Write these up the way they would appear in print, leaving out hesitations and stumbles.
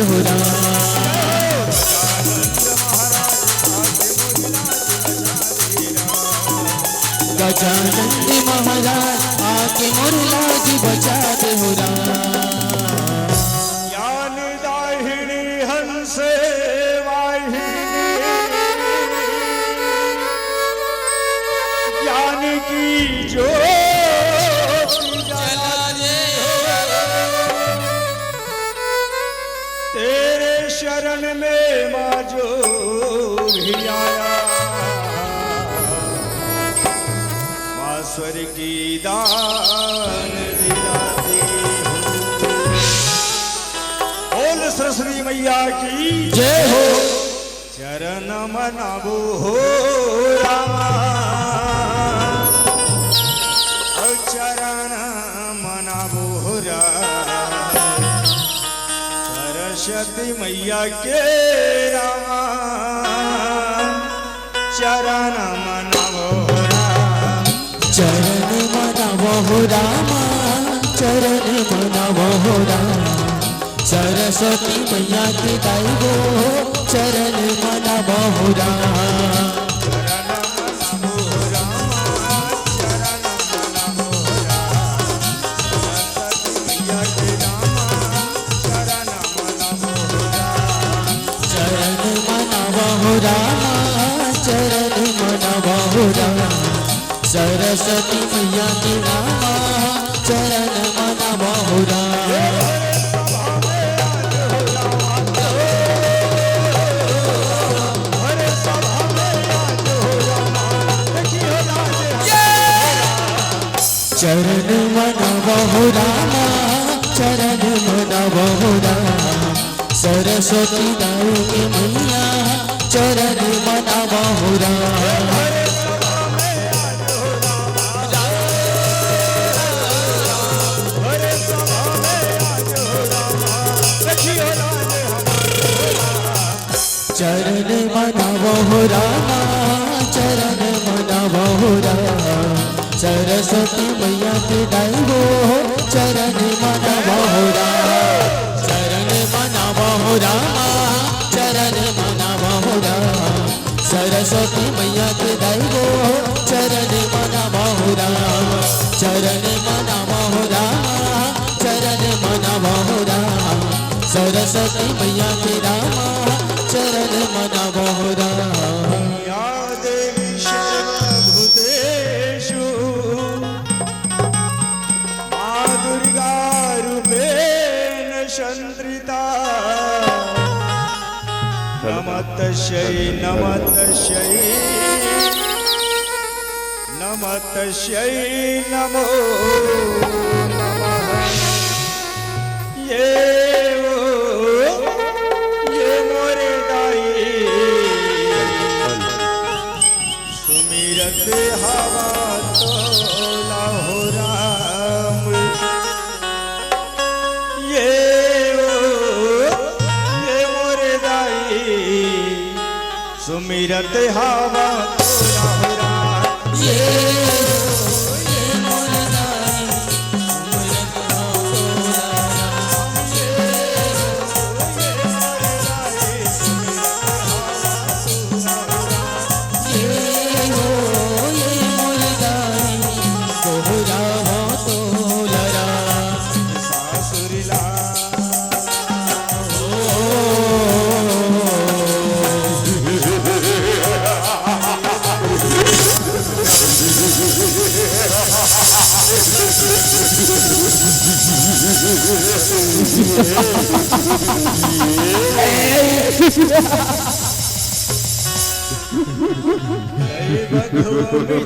हो राम। गजानंद महाराज आके मोर लाज बचा दे हो राम। ज्ञान दाहिनी हंसे वाहिनी ज्ञान की ज्योत जला दे तेरे शरण में माँ जो भी आया स्वर की दान दिलाती बोल सरस्वती मैया की जय हो। चरण मनाबो हो रामा चरण मनाबो हो रामा सरस्वती मैया के रामा चरण मनाबो चरण मनावो हो रामा चरण मनावो हो रामा सरस्वती मैया के दाइबो चरण मनावो हो रामा। चरण मनावो हो रामा चरण मनावो हो रामा सरस्वती मैया के नामा चरण मनावो हो रामा। चरण मनावो हो रामा चरण मनावो हो रामा सरस्वती दाऊ के मैया चरण मनावो हो रामा। चरण मनावो हो रामा चरण मनावो हो रामा सरस्वती मैया के दाइबो चरण मनावो हो रामा। चरण मनावो हो रामा चरण मनावो हो रामा सरस्वती मैया के दाइबो चरण मनावो हो रामा। चरण मनावो हो रामा चरण मनावो हो रामा सरस्वती मैया के रामा चरण मनावो हो रामा। या देवी सर्वभूतेषु मां दुर्गा रूपेण संश्रिता नमस्तस्यै नमस्तस्यै नमस्तस्यै नमो नमः। ये मोरे दाई सुमिरत हवा तोला हो राम ये मोरे दाई सुमिरत हवा तोला हो राम ये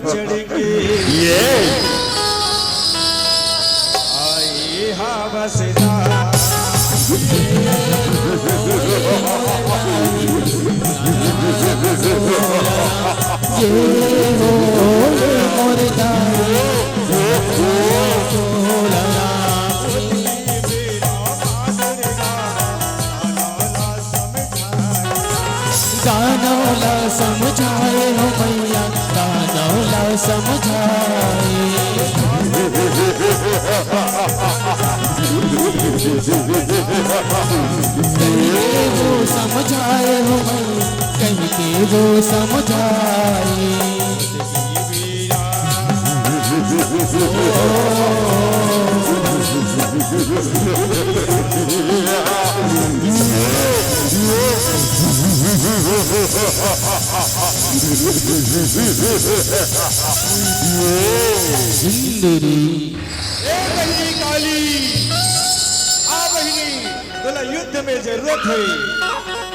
चढ़ के आई हवसदा ये हो मोर दाई गानौला समझाए हो मैया गानौला समझाए जो समझाए। सुंदरी बहिनी काली, आ बहिनी तुला युद्ध में जरूरत है।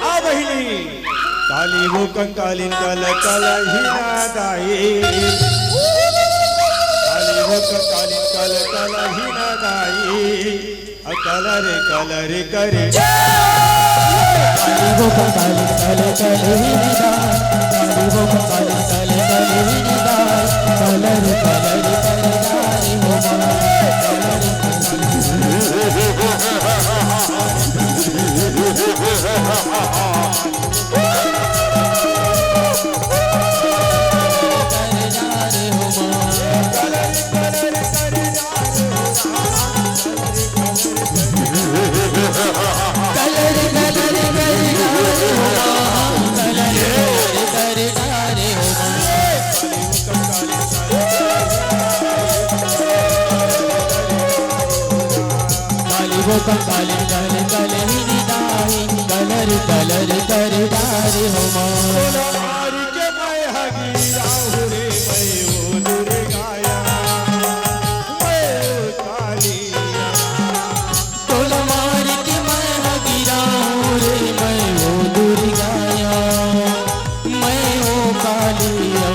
आ बहिनी काली वो कंकालीन कल कल ही नादाई, काली वो कंकालीन कल कल ही नादाई, कलर कलर करे काली वो कंकालीन कल कल ही निदाय, काली वो कंकालीन कल कल ही निदाय, कलर कलर करदारी हो माय, कलर वो कंकालीन कल कल ही निदाय, कलर कलर करदारी हो माय। के मैं हगीरा हुरे मैं वो दुर्गाया, मैं वो कालिया, तोला मार के मैं हगीरा हूँ रे मैं वो दुर्गाया, मैं वो कालिया।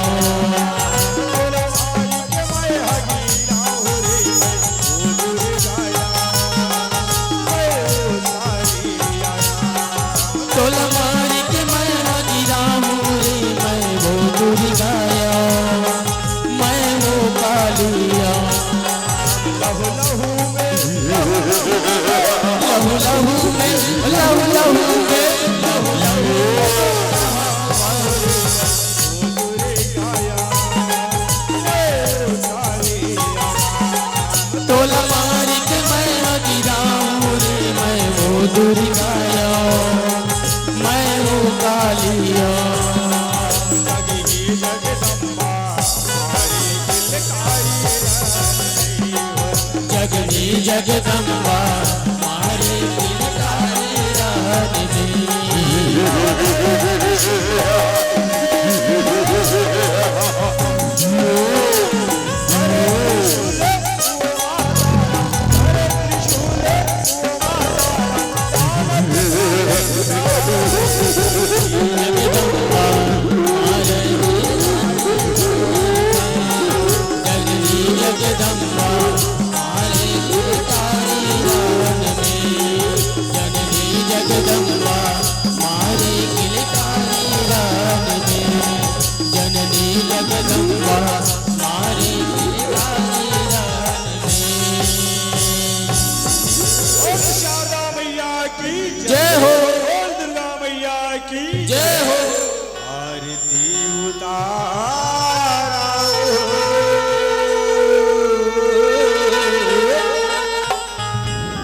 तोला मार के मैं हगीरा हूँ रे मैं वो दुर्गाया, मैं वो कालिया। लहू लहू में लहू लहू में लहू लहू में लहू लहू तोला मार के मैं हगीरा हूँ रे मैं वो दुर्गाया, मैं वो कालिया। जगनी जगदम्बा मारे किलकारी रात जय हो, दुर्गा मैया की जय हो। आरती उतारा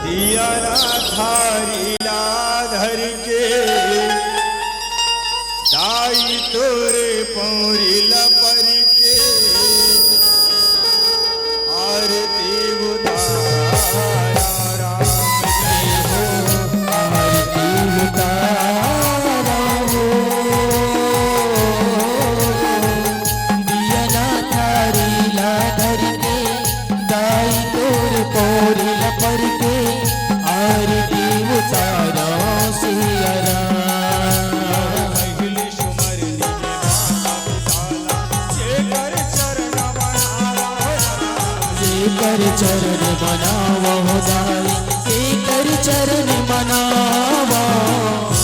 दिया ना थारी लाधर के, दाई तोरे पौरी लपर के, आरती उतारा राम जय हो, आरती उतारा हो, दिया ना थारी लाधर के, दाई तोर पोरी लपर के, आरती उतारा सिया राम। महिलिश मरनी में माता पिताला, जेकर चरण बनावा जेकर चरण बनावा हो दाई, जेकर चरण बनावा।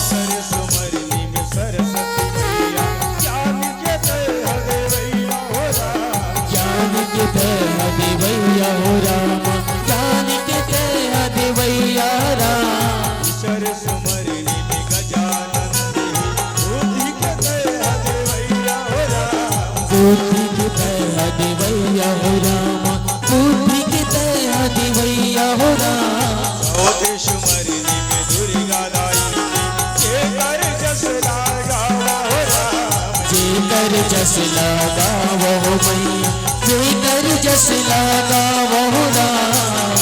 सरस मरनी में सरस्वती मैया, ज्ञान के देह देवैया हो राम, ज्ञान के देह देवैया हो राम, ज्ञान के देह देवैया राम। सरस मरनी में गजानन देहि, बुद्धि के देह देवैया हो राम, बुद्धि के देह देवैया हो राम, बुद्धि के देह देवैया हो राम। चौदेश मरनी में दुर्गा दाई, जेकर जस लागावा हो राम, कर जस लगा वो मैया जेकर जस लगा वो राम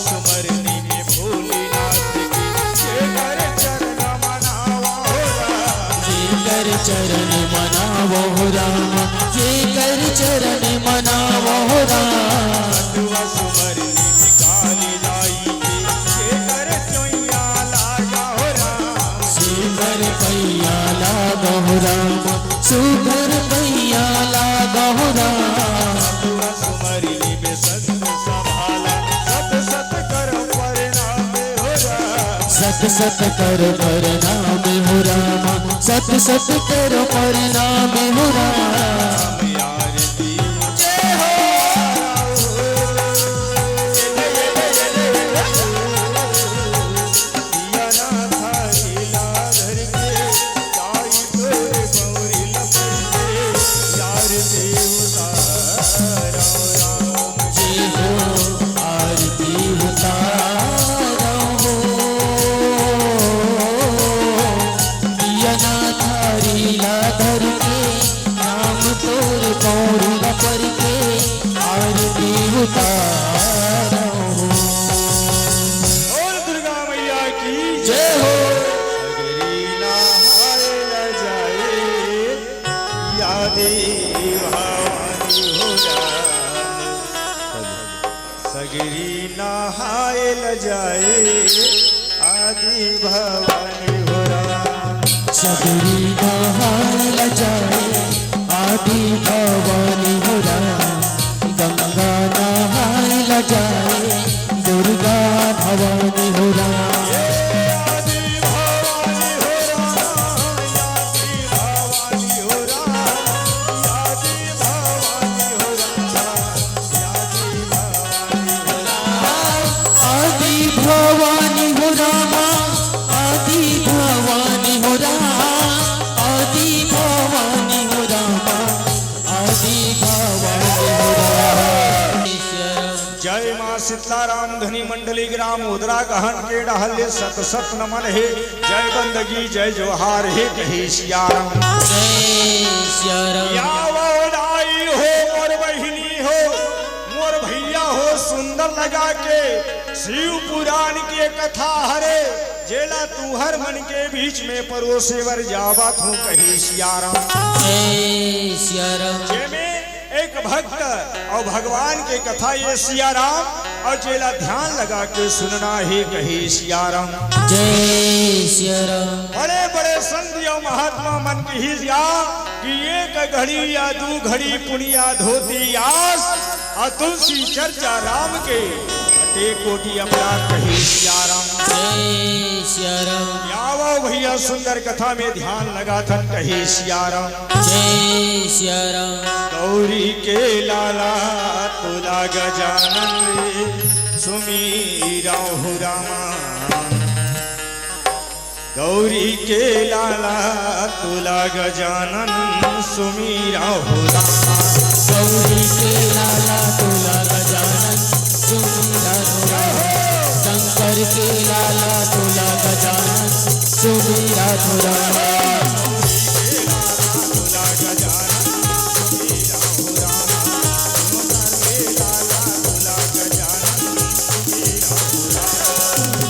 स्मरणी में भोलेनाथ की जेकर चरण मनावा हो राम जेकर चरण मनावो राम जेकर चरण मनावो राम स्मरणी में काली लाई जेकर चोइया लागा हो राम सुगर पैया लागो राम सुगर पैया लागो राम स्मरणी में संत संभाला सत सत कर परिणाम हो राम सत सत कर प्रणाम हो राम सत सत कर प्रणाम हो राम यार दी जय हो दिया ना था लीला धर के जाई तोरे गौरी लपके यार देवता राम जय हो आरती उतारा हो दिया ना थारी लाधर के नाम तोर कौर पर के आरती उतारा हो और दुर्गा मैया की जय हो सगरी नहाए न जाए यादे भवानी हो राम सगरी नहाए न जाए आदि भवानी हो राम सगरी नहाल जाए आदि भवानी हो राम गंगा नहाल जाए दुर्गा भवानी हो राम आदि भवानी हो राम आदि भवानी हो राम आदि भवानी हो राम आदि भवानी हो राम आदि भवानी हो राम आदि भवानी हो राम आदि भवानी हो राम जय माँ शीतलाराम धनी मंडली ग्राम उदरा गहन के डहल्य सत सत नमन हे जय बंदगी जय जोहार हे कहे सियाराम जय श्री राम या वोडाई हो मोर बहिनी हो मोर भैया हो सुंदर लगा के शिव पुराण के कथा हरे जेला तू हर मन के बीच में परोसे वर जावत हूँ कही सियाराम जय श्री राम जेमे एक भक्त और भगवान के कथा ये सियाराम और जेला ध्यान लगा के सुनना ही कही सियाराम जय श्री राम बड़े बड़े संत और महात्मा मन की ही या कि एक घड़ी या दू घड़ी पुनिया धोती आस और तुलसी चर्चा राम के अटे कोटि अपराध कही सियाराम जय श्री राम यावो भैया सुंदर कथा में ध्यान लगा थन कही सियाराम जय श्री राम गौरी के लाला तुला गजानन रे सुमीरा हो रामा गौरी के लाला तुला गजानन सुमीरा हो रामा गौरी के लाला तुला गजानन सुमीरा धुरा शंकर के लाला तुला गजानन सुमीरा धुरा तुला गजानन सुमीरा हो रामा के लाला तुला गजानन सुमीरा हो रामा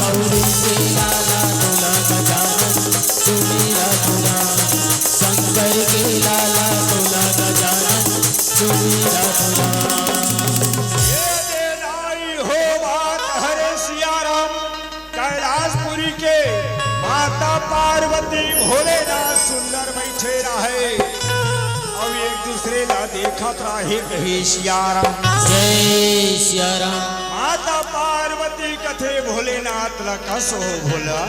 गौरी के लाला तुला गजानन सुमीरा धुरा शंकर के लाला तुला गजानन सुमीरा धुरा ये देनाई हो बात हरे सियाराम कैलाशपुरी के माता पार्वती भोलेनाथ सुंदर बैठे रहे और एक दूसरे ला देखा रहे कहे सियाराम जय श्री राम माता पार्वती कथे भोलेनाथ ला कसो भोला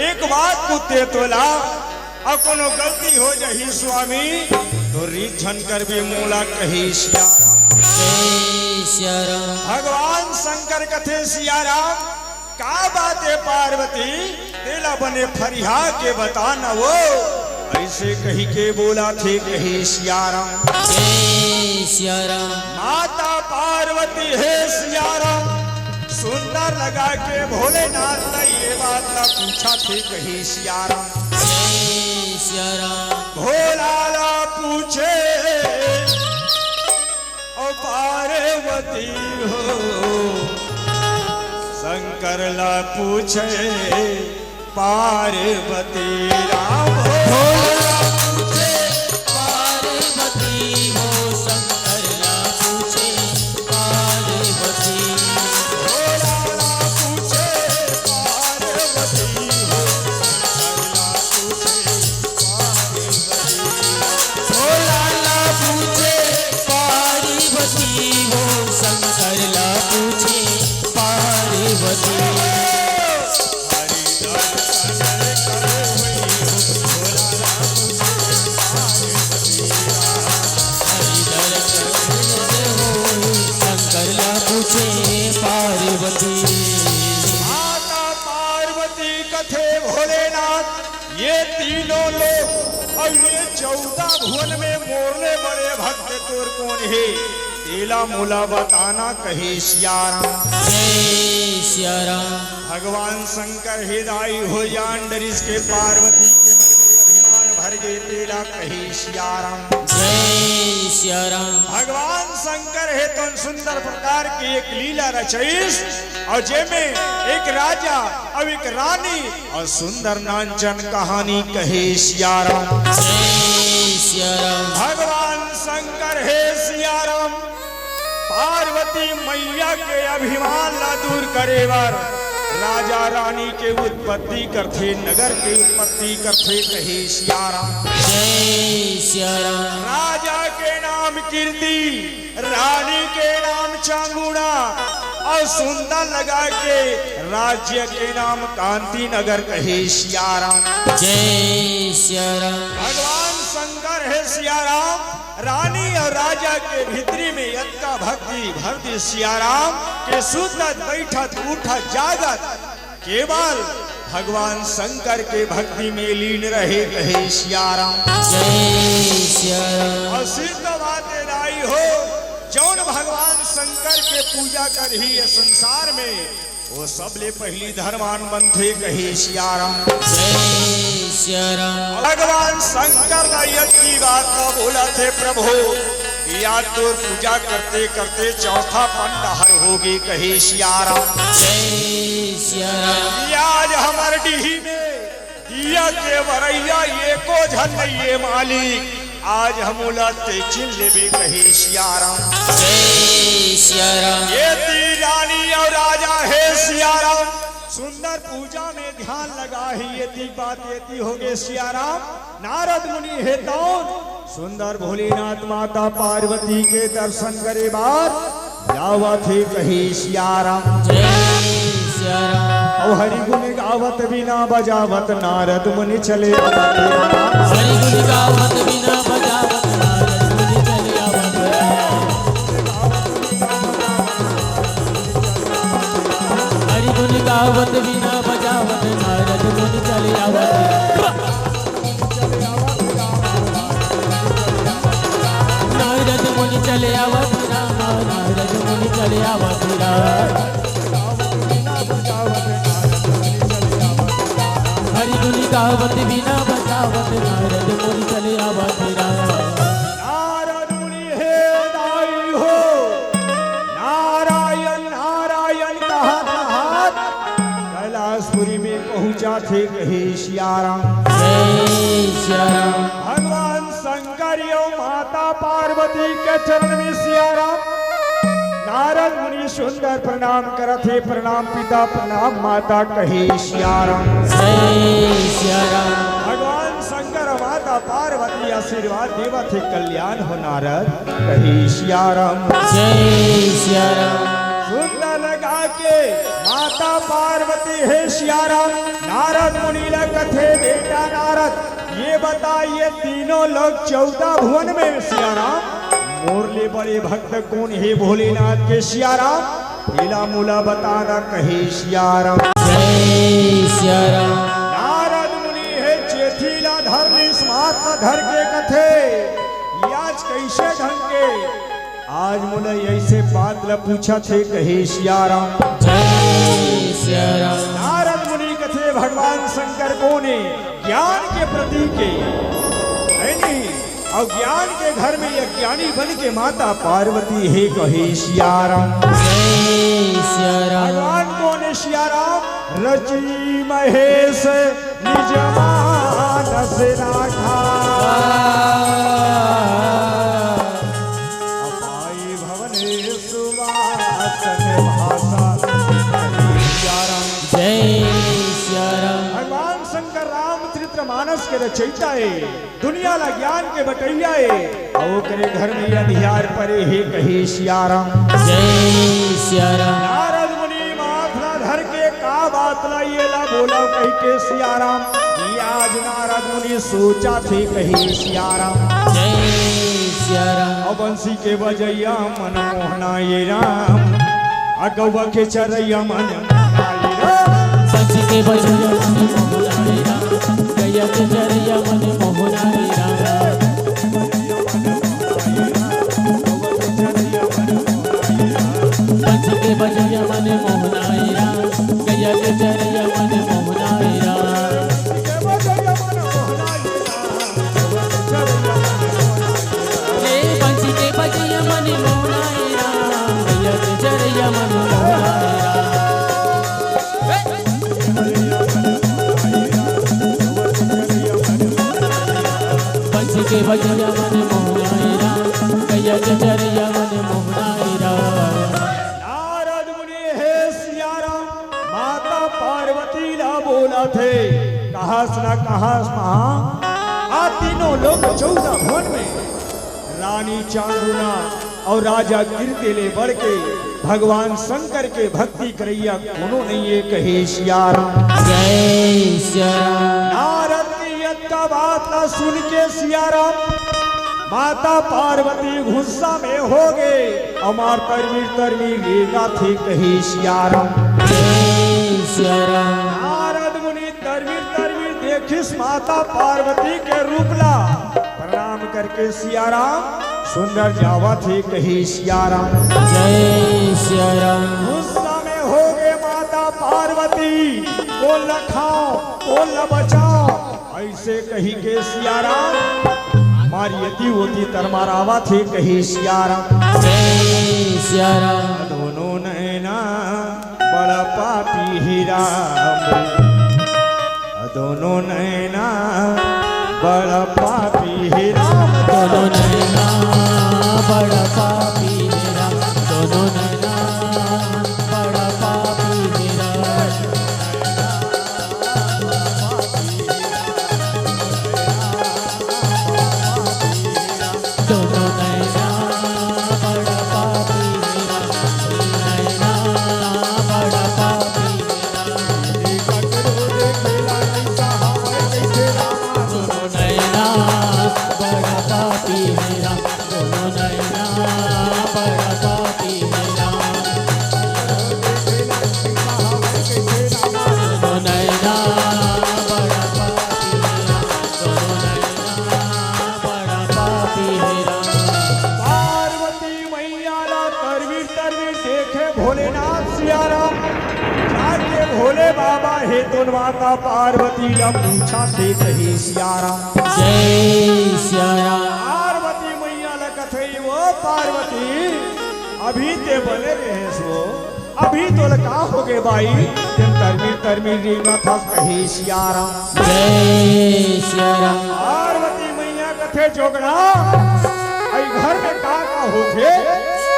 एक बात कुत्ते तोला और कोनो गलती हो जही स्वामी तो रिझन कर भी मूला कही सियाराम जय श्री राम भगवान शंकर कथे सियाराम का बात है पार्वती तेला बने फरिया के बताना वो ऐसे कही के बोला थे कही सियाराम जय श्री राम माता पार्वती है सियाराम सुंदर लगा के भोलेनाथ ने ये बात ना पूछा थे कही सियाराम जय श्री राम भोला ला पूछे ओ पार्वती हो, शंकर ला पूछे पार्वती राम हो। भोला पूछे पार्वती हो, शंकर ला पूछे पार्वती। भोला ला पूछे पार्वती हो, शंकर ला पूछे पार्वती हो। माता पार्वती कथे भोलेनाथ ये तीनों लोग और ये 14 भुवन में मोरले बड़े भक्त तोर कौन है? तेला मूला बताना कहे सियाराम। जय सिया राम। भगवान शंकर हिदाई हो जांडरिस के पार्वती के मन में अभिमान भर गए। तेला कहे सियाराम। जय सिया राम। भगवान शंकर है तो सुंदर प्रकार की एक लीला रचईस और जेमे एक राजा और एक रानी और सुंदर नांचन कहानी कहे सियाराम। जय सिया राम। भगवान शंकर है सियाराम पार्वती मैया के अभिमान ला दूर करे बर राजा रानी के उत्पत्ति करथे, नगर के उत्पत्ति करथे कहे सियाराम। जय सिया राम। राजा के नाम कीर्ति, रानी के नाम चांगुड़ा और सुंदर लगा के राज्य के नाम कांति नगर कहे सियाराम। जय सिया राम। भगवान शंकर है सियाराम रानी और राजा के भीतरी में यत्का भक्ति भरती सियाराम के सुतत बैठत उठत जागत केवल भगवान शंकर के भक्ति में लीन रहे कहे सियाराम। जय सिया राम। और सिद्ध बातें लाई हो जौन भगवान शंकर के पूजा कर ही ये संसार में वो सबले पहली धर्मान बनथे कहे सियाराम। जय सिया राम। भगवान शंकर ला की बात का बोला थे प्रभु या तो पूजा करते करते चौथा पंडहर होगी कहे सियाराम। जय सिया राम। आज हमार डीही में दिया के बरैया ये को झन ये मालिक आज हम उलते चिन लेबे कहे सियाराम। जय सिया राम। ये ती रानी और राजा है सियाराम सुंदर पूजा में ध्यान लगा ही ये ती बात ये ती हो गए सियाराम। नारद मुनि है तौन सुंदर भोलेनाथ माता पार्वती के दर्शन करे बाद जावत है कहे सियाराम। जय सिया राम। और हरि गुण गावत बिना बजावत नारद मुनि चले हरि गुण गावत बिना बजावत नारद मुनि चले आवत। हरि गुण गावत बिना बजावत नारद मुनि चले आवत। नारद मुनि चले आवत राम। नारद मुनि चले आवत राम। हरि गुण गावत बिना बजावत नारद मुनि चले आवत राम। नारद मुनि हे दाई हो नारायण नारायण कहत कैलाशपुरी में पहुंचा थे कहे सियाराम। जय सिया राम। भगवान शंकर एवं माता पार्वती के चरण में सियाराम नारद मुनि सुंदर प्रणाम करथे। प्रणाम पिता प्रणाम माता कहे सियाराम। जय सिया राम। भगवान शंकर माता पार्वती आशीर्वाद देवत है कल्याण हो नारद कहे सियाराम। जय सिया राम। सुंदर लगा के माता पार्वती है सियाराम नारद मुनि कथे बेटा नारद ये बताइए तीनों लोग 14 भुवन में सियाराम मोरले बड़े भक्त कौन है भोलेनाथ के सियाराम। लीला मूला बताना कहे सियाराम। जय सिया राम। नारद मुनि है चेथीला धरनी महात्मा धर के कथे आज कैसे ढंग के आज मुने ऐसे बात ल पूछा थे कहे सियाराम। जय सिया राम। नारद मुनि कथे भगवान शंकर को ने ज्ञान के प्रतीक है नहीं और ज्ञान के घर में यह ज्ञानी बन के माता पार्वती है कहे सियाराम। जय सिया राम। भगवान कौन है सियाराम? रची महेश निज मानस राखा, अपाई भवने सुवासन भाषा सियाराम। जय सिया राम। भगवान शंकर रामचरित्र मानस के रचयिता है, दुनिया ला ज्ञान के बटैया है, और करे घर में अंधियार परे है कहे सियाराम। जय सिया राम। नारद मुनि माथला धर के का बात ला ये ला बोला कही के सियाराम। ये आज नारद मुनि सोचा थे कहे सियाराम। जय सिया राम। और बंसी के बजैया मन मोहना ये राम, अगवा के चरैया मन मोहना ये राम। पंछी के बजैया मन मोहनाए राम, गैया के चरैया मन मोहनाए राम। पंछी के बजैया मन मोहनाए राम, गैया के चरैया मन मोहनाए राम। हे पंछी के बजैया मन मोहनाए राम, गैया के चरैया मन मोहनाए राम। पंछी के बजैया मन मोहनाए राम, गैया के चरैया मन मोहनाए राम। नारद मुनि हे सियाराम, माता पार्वती ला बोला थे कहास ना कहास महा, आ तीनों लोग 14 भवन में रानी चांदुना और राजा गिरते बढ़ के भगवान शंकर के भक्ति करैया कोनो नहीं ये कहे सियाराम। जय सिया राम। नारद की यत्ता बात ना सुन के सियाराम, माता पार्वती गुस्सा में हो गए, अमार तरवीर तरवीर लेगा थे कहे सियाराम। जय सिया राम। नारद मुनि तरवीर तरवीर देखिस माता पार्वती के रूपला, प्रणाम करके सियाराम सुंदर जावा थे कहे सियाराम। जय सिया राम। गुस्सा में हो गए माता पार्वती, बोल न खाओ बोल न बचाओ, ऐसे कही के सियाराम मारियती होती तरमारावा थे कही सियाराम। जय सिया राम। दोनों नैना बड़ा पापी ही राम, दोनों नैना बड़ा पापी ही राम। दोनों नैना बड़ा पापी मेरा, दोनों नैना बड़ा पापी मेरा। दोनों नैना बड़ा पापी मेरा, नैना बड़ा पापी मेरा। दोनों नैना बड़ा पापी मेरा, दोनों नैना बड़ा पापी मेरा। दोनों नैना बड़ा पापी मेरा, दोनों नैना बड़ा पापी मेरा। पार्वती मैया ला तरवीर तरवीर देखे भोलेनाथ सियाराम, जाके भोले बाबा हे तो माता पार्वती ला पूछा थे कही सियाराम। जय सिया राम। पार्वती मैया ला कथे वो पार्वती अभी ते बने रहे सो, अभी तो लगा हो गए भाई, तुम तरवीर तरवीर रीमा था कही सियाराम। जय सिया राम। पार्वती मैया कथे जोगना आई घर में का होथे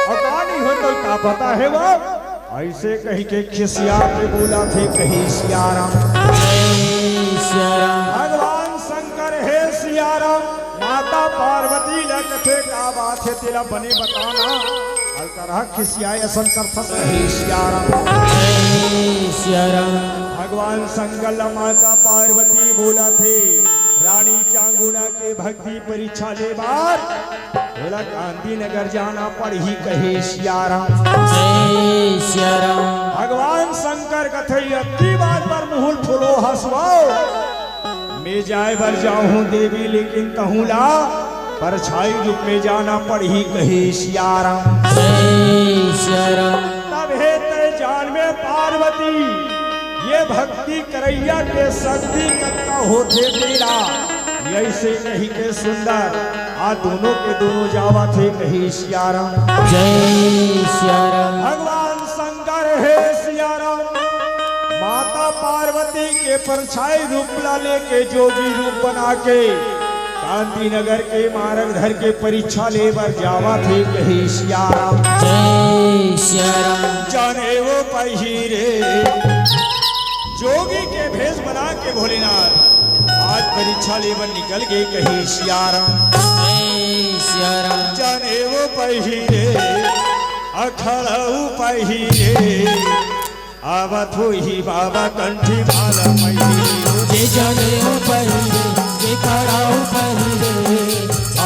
और का नहीं हो तो का पता है वो, ऐसे कही के खिसिया के बोला थे कही सियाराम। जय सिया राम। भगवान शंकर है सियाराम, माता पार्वती ला कथे का बात है तेरा बने बताना, अलकरह खिसिया शंकर था कही सियाराम। जय सिया राम। भगवान शंकर ला माता पार्वती बोला थे रानी चांगुना के भक्ति परीक्षा ले बार, बोला गांधीनगर जाना पड़ी कहे सियाराम। जय सिया राम। भगवान शंकर कथई अति बात पर मुहुल फुलो हसवाओ, मैं जाए बर जाऊं देवी लेकिन कहूँ ला, परछाई रूप में जाना पड़ी कहे सियाराम। जय सिया राम। तब है ते जान में पार्वती, ये भक्ति करैया के शक्ति कत्ता होते तेरा, ऐसे नहीं के सुंदर आ दोनों के दोनों जावा थे कही सियाराम। जय सिया राम। भगवान शंकर है सियाराम, माता पार्वती के परछाई रूप लाले के जोगी रूप बना के कांति नगर के मार्ग धर के परीक्षा ले बर जावा थे कही सियाराम। जय सिया राम। जाने वो पहिरे जोगी के भेष बना के भोलेनाथ आज परीक्षा ले बर निकल गए कही सियाराम। जय सिया राम। जाने वो पहिरे अखड़ऊ पहिरे आवत ही बाबा कंठी माला पहिरे। जे जाने हो पहिरे जे खड़ाऊ पहिरे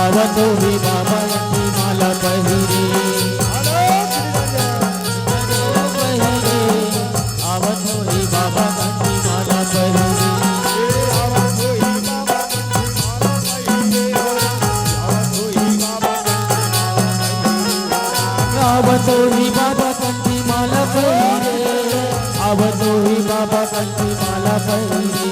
आवत ही बाबा की माला पहिरे। आवत ही बाबा की माला पहिरे। आवत ही बाबा कंठी माला पहिरे। आवत ही बाबा कंठी माला पहिरे।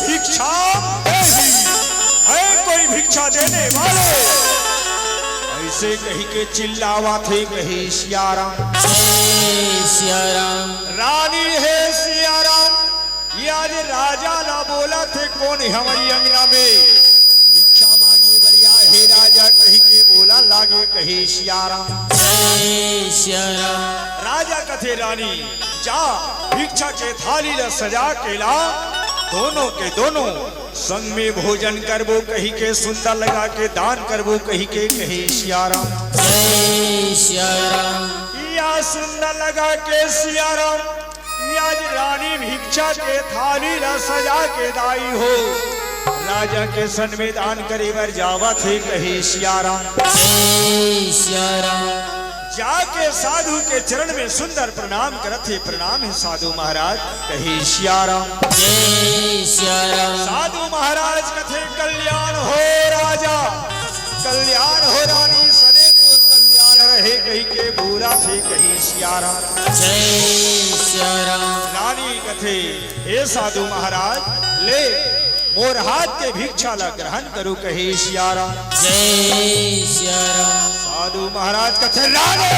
भिक्षा है कोई भिक्षा देने वाले ऐसे कही के चिल्लावा थे कही सियाराम। जय सिया राम। रानी है सियाराम, ये आज राजा ना बोला थे कौन हमारी अंगना में भिक्षा मांगे बरिया हे राजा कही के बोला लागे कही सियाराम। जय सिया राम। राजा कथे रानी जा भिक्षा के थाली ल सजा के ला, दोनों के दोनों संग में भोजन करबो कही के सुंदर लगा के दान करबो कही के कही सियाराम। जय सिया राम। या सुंदर लगा के सियाराम आज रानी भिक्षा के थाली ल सजा के दाई हो राजा के सन में दान करे बर जावा थे कही सियाराम। जय सिया राम। जाके साधु के चरण में सुंदर प्रणाम करते प्रणाम है साधु महाराज कही सियाराम। जय सिया राम। साधु महाराज कथे कल्याण हो राजा कल्याण हो रानी सने तो कल्याण रहे कही के बोला थे कही सियाराम। जय सिया राम। रानी कथे हे साधु महाराज ले मोर हाथ के भिक्षा ला ग्रहण करो कही सियाराम। जय सिया राम। साधु महाराज कथे रानी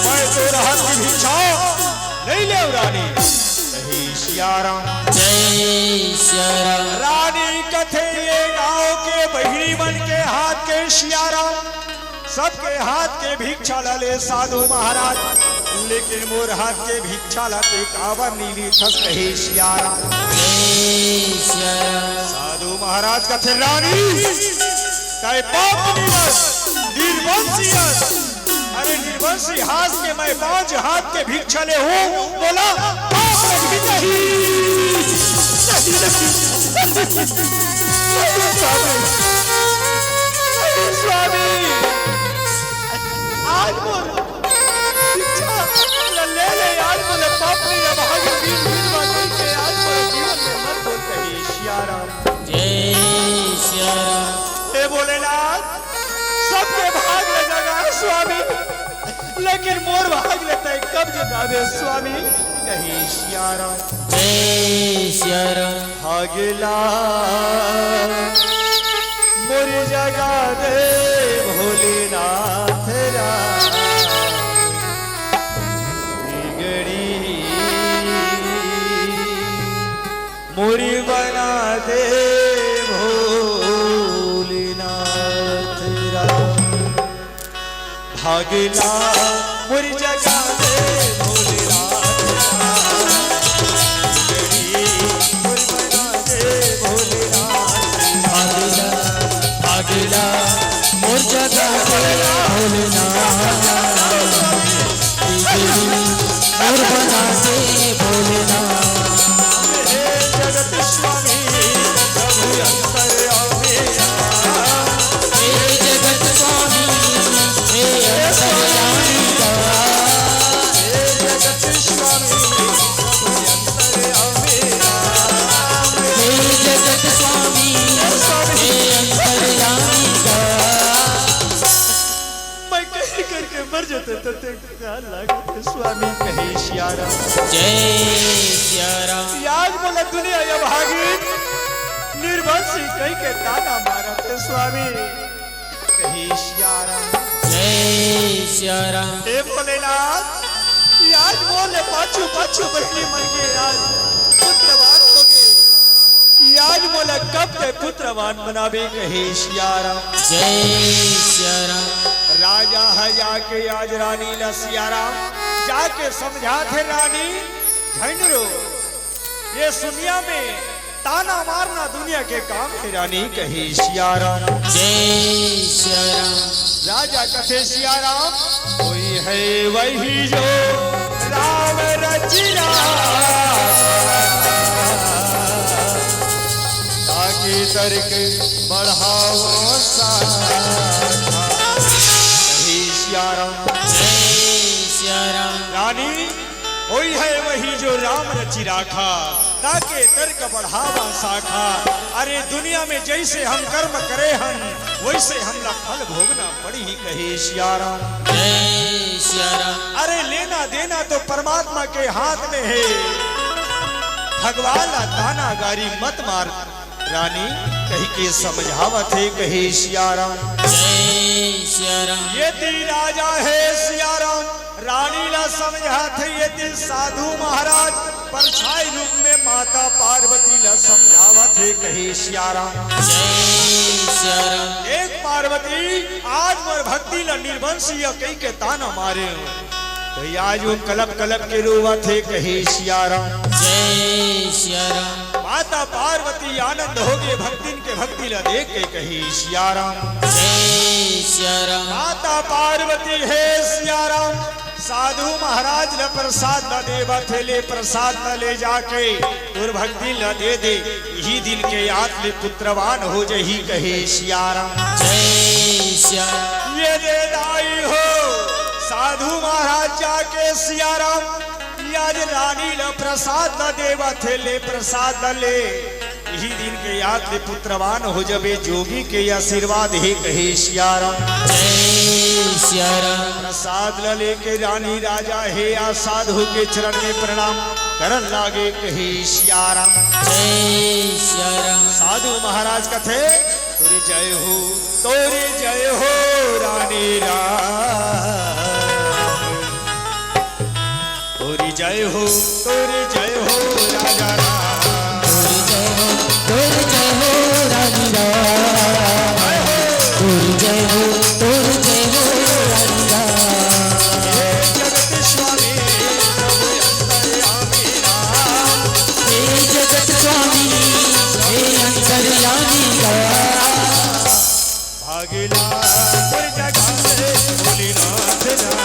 मैं तो हाथ की भिक्षा नहीं ले रानी कही सियाराम। जय सिया राम। रानी कथे ये गांव के बहिनी मन के हाथ के सियाराम सबके हाथ के भिक्षा ला ले साधु महाराज लेकिन मोर हाथ के भिक्षा ला के कावर नीली थस कही सियाराम। जय सिया राम। साधु महाराज कथे रानी ताए पाप निवस निर्वंशियस अरे निर्वंशी हाथ के मैं 5 हाथ के भिक्षा ले हूँ बोला पाप भी नहीं स्वामी आज मोर भिक्षा ले ले आज बोले पाप नहीं अब आगे दिन बाकी के आज मोर जीवन में मत बोल कही सियाराम। जय सिया राम। हे भोलेनाथ सबके भाग ले जगा स्वामी लेकिन मोर भाग लेता है कब जगावे स्वामी कही सियाराम। जय सिया राम। भागला मोर जगा दे भोलेनाथ बिगड़ी मोरी बना दे भागला मुर जगा दे भोलेनाथ मुर बना दे भोलेनाथ भागला मोर जगा दे भोलेनाथ मोर बना दे भोलेनाथ। हे जगत स्वामी प्रभु अंतर्यामी हे जगत स्वामी मर जाते तो क्या लागत स्वामी कहे सिया राम। जय सिया राम। आज बोला दुनिया या भागी निर्वंशी कही के ताना मारा थे स्वामी कहे सिया राम। जय सिया राम। हे भोलेनाथ आज बोले पाछू पाछू बहनी मन के आज पुत्रवान हो गए। आज बोला कब ते पुत्रवान बनावे कहे सिया राम। जय सिया राम। राजा है जाके आज रानी ला सिया राम जाके समझा थे रानी झंडरो ये दुनिया में ताना मारना दुनिया के काम है रानी कहे सिया राम। जय सिया राम। राजा कथे सिया राम कोई है वही जो राम रचिया ताकि तर्क बढ़ाओ कहे सिया राम। जय सिया राम। रानी वही है वही जो राम रचि राखा ताकि तर्क बढ़ावा साखा। अरे दुनिया में जैसे हम कर्म करे हम वैसे हमला फल भोगना पड़ी कहे सिया राम। जय सिया राम। अरे लेना देना तो परमात्मा के हाथ में है भगवान ला ताना गारी मत मार रानी कही के समझावत है कहे सिया राम। जय सिया राम। यदि राजा है सिया राम रानी ला समझात है यदि साधु महाराज परछाई रूप में माता पार्वती ला समझावत है कहे सिया राम। जय सिया राम। एक पार्वती आज मोर भक्ति ला निर्वंशी कई के ताना मारे तो आज वो कलप कलप के रोवा थे कहे सिया राम। जय सिया राम। माता पार्वती आनंद हो गए भक्तिन के भक्ति ला देख के कहे सिया राम। जय सिया राम। माता पार्वती है सिया राम साधु महाराज न प्रसाद न देवा थे ले प्रसाद न ले जाके तुर भक्ति न दे दे यही दिन के याद में पुत्रवान हो जही कहे सिया राम। जय सिया राम। ये दे दाई हो साधु महाराज जाके सिया राम आज रानी ल प्रसाद न देवा थे ले प्रसाद न ले यही दिन के याद में पुत्रवान हो जबे जोगी के आशीर्वाद है कहे सिया राम। जय सिया राम। प्रसाद ल लेके रानी राजा है या साधु के चरण में प्रणाम करन लागे कहे सिया राम। जय सिया राम। साधु महाराज कथे तोरे जय हो रानी राम तोरी जय हो राजा राम। तोरी जय हो रानी राम। तोरी जय हो रानी राम। हे जगत स्वामी प्रभु अंतर्यामी राम। हे जगत स्वामी हे अंतर्यामी राम। भागिला पुर जगत भोलेनाथ राम।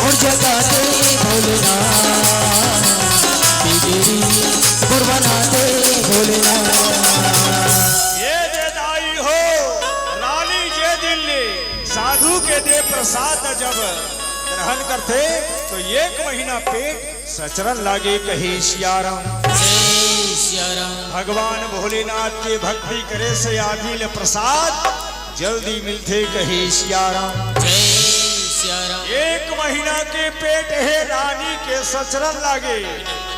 और जगा दे भोलेनाथ बिगड़ी कुर्बाना दे भोलेनाथ। ये दे दाई हो रानी जे दिल्ली साधु के दे प्रसाद जब ग्रहण करते तो एक महीना पेट सचरन लागे कहे सिया राम। जय सिया राम। भगवान भोलेनाथ के भक्ति करे से आदिल प्रसाद जल्दी मिलते कहे सिया राम। जय सिया राम। एक महीना के पेट है रानी के सचरन लागे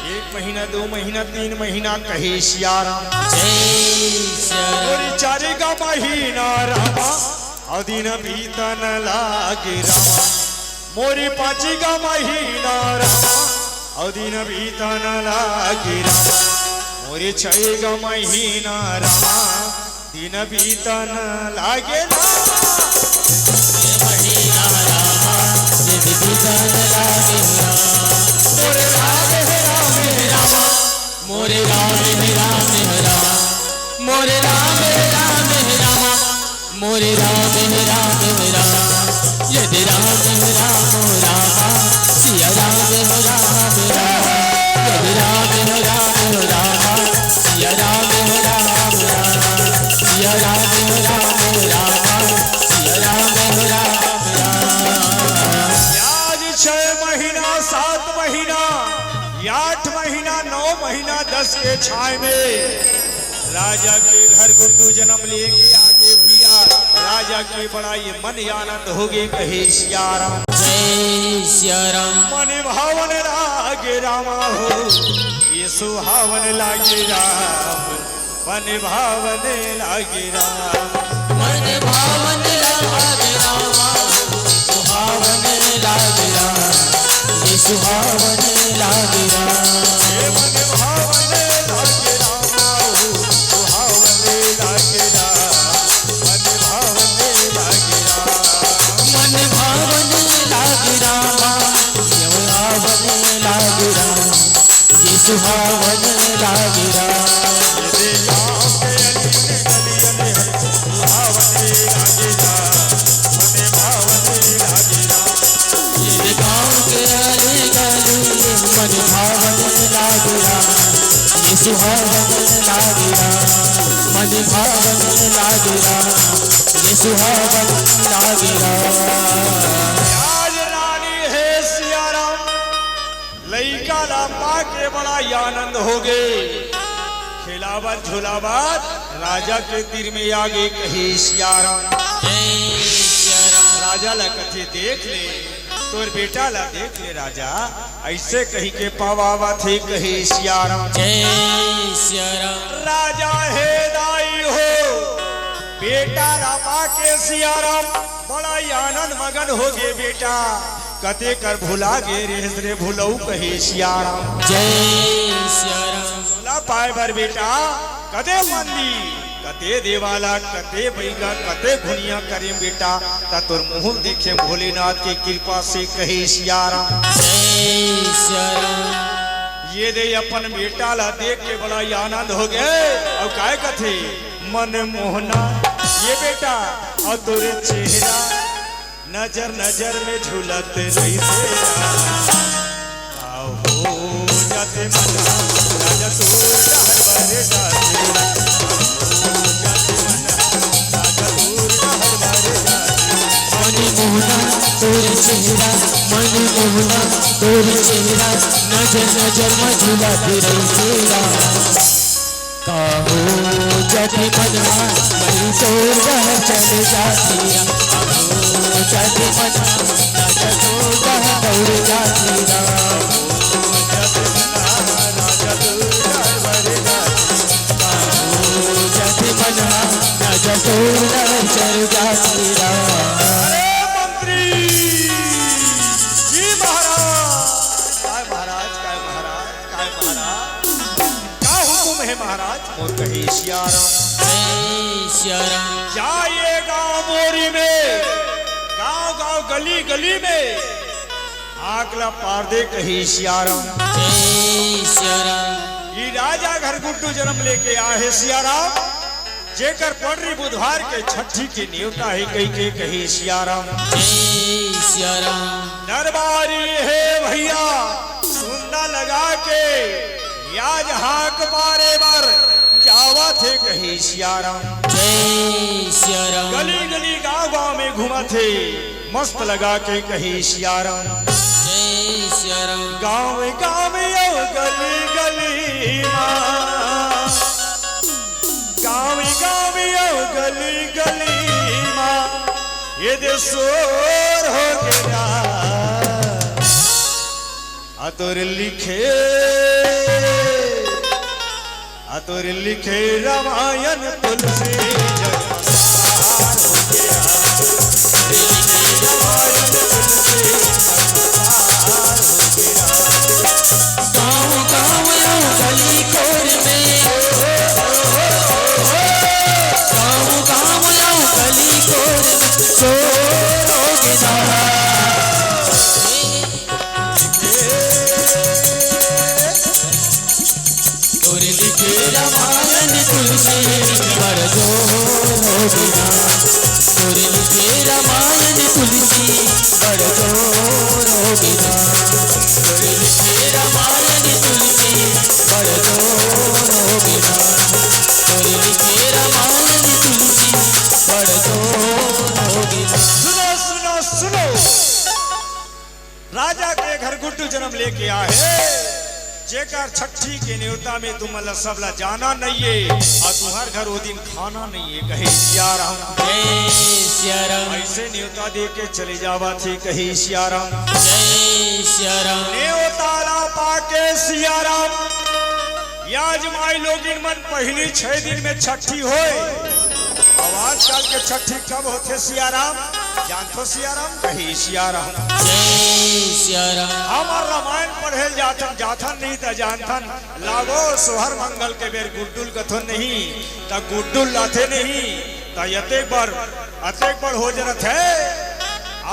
एक महीना 2 महीना 3 महीना कहे सिया राम। जय सिया राम। मोरी चारे का महीना रामा अधीन बीतन लागे रामा। मोरी 5 का महीना रामा अधीन बीतन लागे रामा। मोरी 6 का महीना रामा दिन बीतन लागे रामा। महीना रामा दिन बीतन लागे राम। मोरे राम हे रामा मोरे राम हे रामा। मोरे राम हे रामा। मोरे राम हे रामा। यदि राम हे रामा सिया राम हे रामा। यदि राम हे रामा सिया राम हे रामा। सिया राम हे रामा सिया राम हे रामा। आज 6 महीना 7 महीना 8 महीना 9 महीना 10 के छाए में राजा के घर गुड्डू जन्म लेके आगे भैया राजा के बड़ा ये मन आनंद हो गए कहे सियाराम जय सिया राम। मन भावन लागे रामा हो ये सुहावन लागे राम मन भावन लागे राम मन भावन लागे रामा सुहावन लागे राम ये सुहावन लागे राम ये मन भावन लागे रामा हो सुहावन लागे राम मन भावन लागे राम मन भावन लागे रामा सुहावन लागे राम ये सुहावन लागे राम ये राम के अली गली हर सुहावन लागे राम मन भावन लागे राम ये गाँव के अली गली मन भावन लागे राम ये सुहावन लागे राम मन भावन लागे राम ये सुहावन लागे राम। आज रानी है सियाराम लइका लापा के बड़ा आनंद हो गए खिलावत झुलावत राजा के तीर में आगे कहे सियाराम जय सिया राम। राजा ला कथे देख ले तोर बेटा ला देख ले राजा ऐसे कही के पावावा थे कहे सियाराम जय सिया राम। राजा है दाई हो बेटा रामा के सियाराम बड़ा आनंद मगन हो गए बेटा कते कर भुला गे रे भुलऊ कहे सियाराम जय सिया राम। ना पाए भर बेटा कदे मंदी कते देवाला कते बैगा कते घुनिया करे बेटा ता तोर मुंह देखे भोलेनाथ के कृपा से कहे सियाराम जय सिया राम। ये दे अपन बेटा ला देख के बड़ा आनंद हो गए और काय कथे मन मोहना ये बेटा और तोरे चेहरा नजर नजर में झूलत रही आओ जाते मना राजा तोर हर बारे मन मोहना तोर चेहरा मन मोहना तोर चेहरा नजर नजर में झूला फिर तेरा काहो जब मनवा मई तोर वह चल जातीरा काहो जब मनवा राजा तोर वह दौड़ जातीरा काहो जब मनवा राजा तोर वह चल जातीरा। अरे मंत्री जी महाराज काय महाराज काय महाराज काय महाराज क्या हुकुम है महाराज मोर कहे सियाराम जय सिया राम। जाइए गांव मोरी में गांव गांव गली गली में आकला पार दे कही सियाराम जय सिया राम। ये राजा घर गुड्डू जन्म लेके आए सियाराम जेकर पड़री बुधवार के छठी के न्योता है कही के कही सियाराम जय सिया राम। दरबारी है भैया सुंदा लगा के याज हाक मारे बर जावा थे कही सियाराम जय सिया राम। गली गली गांव गांव में घुमा थे मस्त लगा के कही सियाराम जय सिया राम। गांव गांव यो गली गली माँ गांव गांव यो गली गली माँ ये दे शोर हो गया अतुर लिखे रामायण तुलसी जगमगार हो गया रामायण तुलसी जगमगार हो गया गाँव गाँव यो गली कोर में गाँव गाँव यो गली कोर में शोर हो गया तोर लिखे रामायण तुलसी बड़ जोर हो गया तोर लिखे रामायण तुलसी बड़ जोर हो गया तोर लिखे रामायण तुलसी बड़ जोर हो गया तोर लिखे रामायण तुलसी बड़ जोर हो गया। सुनो सुनो सुनो राजा के घर गुड्डू जन्म लेके आए जेकर छठी के न्योता में तुम सबला जाना नहीं है और तुम्हार घर वो दिन खाना नहीं है कहे सिया राम जय सिया राम ऐसे न्योता दे के चले जावा थे कहे सिया राम जय सिया राम न्योता ला पाके सिया राम याज माई लोगिन मन पहली 6 दिन में छठी होए अब आजकल के छठी कब होते सिया राम जानतो सिया राम कही सिया राम जय सिया राम हमार रामायण पढ़े जाथन नहीं तो जानथन लागो सोहर मंगल के बेर गुड्डुल कथो नहीं तो गुड्डुल लाथे नहीं तो अतेक बार हो जरत है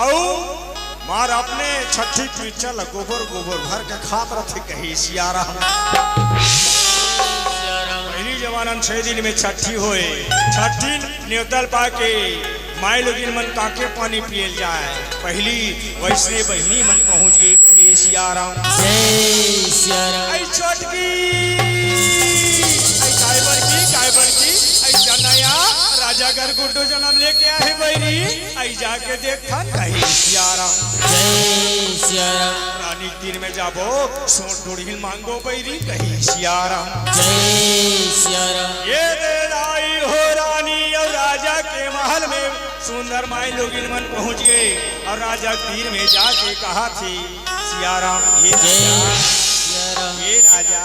आओ मार अपने छठी पीछल गोबर भर के खात रथे कही सिया राम पहली जवानन 6 दिन में छठी होए छठी न्योतल पाके माई लोगिन मन काके पानी पियल जाए पहली वैष्णव बहिनी मन पहुंच गई कही सिया राम जय सिया राम आई छोटकी आई कायबर की आई जनया राजा घर गुड्डू जन्म लेके आए बैरी आई जाके देखा कही सिया राम जय सिया राम रानी तीर में जाबो सोट डोड़ी मांगो बैरी कही सिया राम जय सिया राम ये दिन आई हो रानी और राजा के महल में सुंदर माई लोगिन मन पहुंच गए और राजा तीर में जाके कहा थी सिया राम जय सिया राम ये राजा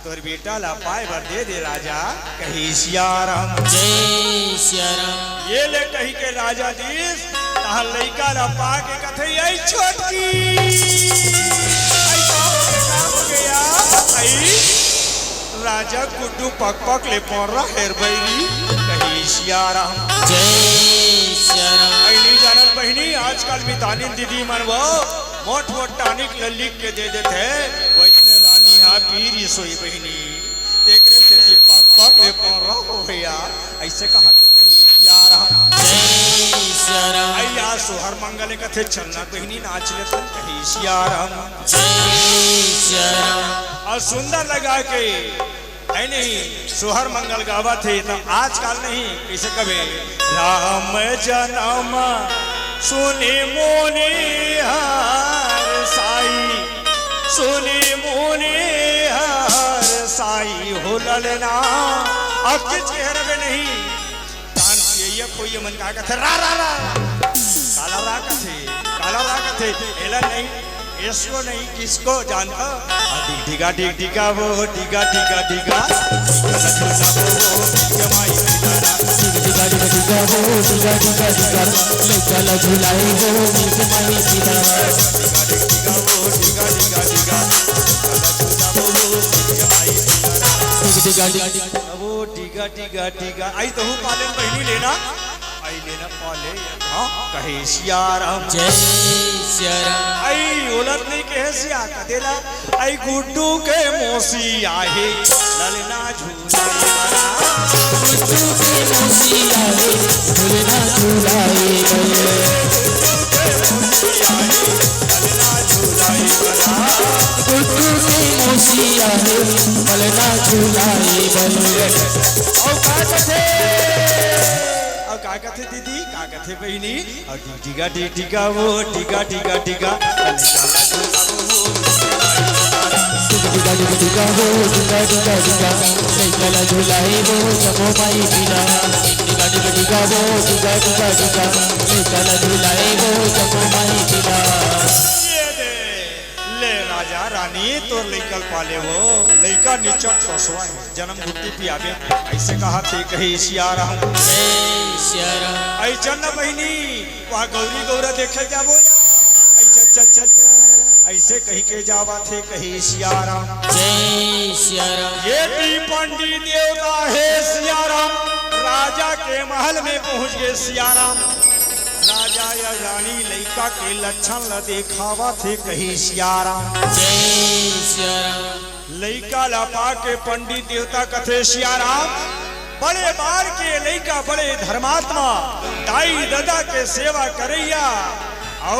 तोर बेटा ला पाए भर दे राजा कही सिया राम जय सिया राम ये ले कही के राजा दीस तहां लइका ला पा के कथे आई छोटकी आई काम हो गया आई राजा गुड्डू पक ले पड़ रहा हेर बैरी कही सिया राम जय सिया राम अली जानल बहिनी आजकल मितानिन दीदी मनवो मोट टानिक लिख के दे देते वैसने रानी हा पीरी सोई बहिनी देखने से जी पक ले पड़ रहा हो भैया ऐसे कहा थे कही सिया राम जय सिया राम अय्या सोहर मंगल कथे चलना बहिनी नाच ले तो कही सिया राम जय सिया राम और सुंदर लगा के है नहीं सोहर मंगल गावा थे तो आजकल नहीं कैसे कभी राम जन्म सुने मोने हर साई सुने मोने हर साई हो ललना अब किस चेहरे में नहीं तान ये कोई मन का कथे रा काला रा कथे एला नहीं इसको नहीं किसको जानता डिगा डिगा वो डिगा जमाई डिगा डिगा वो डिगा चला झुलाए वो मिलके माई सीधा डिगा वो डिगा वो डिगा आई तो पालन बहिनी लेना आई लेना पाले हाँ कहे सिया राम जय सिया राम आई ओलत नहीं कहे सिया कदेला आई गुड्डू के मोसी आहे ललना झूला गुड्डू के मोसी आए झूलना झूलाए गुड्डू के मोसी आए मलना झूलाए और का कथे दीदी का कथे बहिनी और डिगा वो डिगा डिगा वो डिगा चला झूलाए वो जमो माई बिना डिगा वो डिगा चला झूलाए वो जमो माई बिना ले राजा रानी तोर लइकल पाले हो लइका निचट सोसवा जन्म गुट्टी पियाबे ऐसे कहा थे कही सिया राम जय सिया राम आई चन्न बहिनी वहाँ गौरी गौरा देखे जाबो चल ऐसे कही के जावा थे कही सिया राम जय सिया राम ये भी पंडित देवता है सिया राम राजा के महल में पहुंच गए सिया राम राजा या रानी लइका के लक्षण ल देखावा थे कही सिया राम जय सिया राम लइका ला पा के पंडित देवता कथे सिया राम बड़े बार के लइका बड़े धर्मात्मा दाई दादा के सेवा करैया औ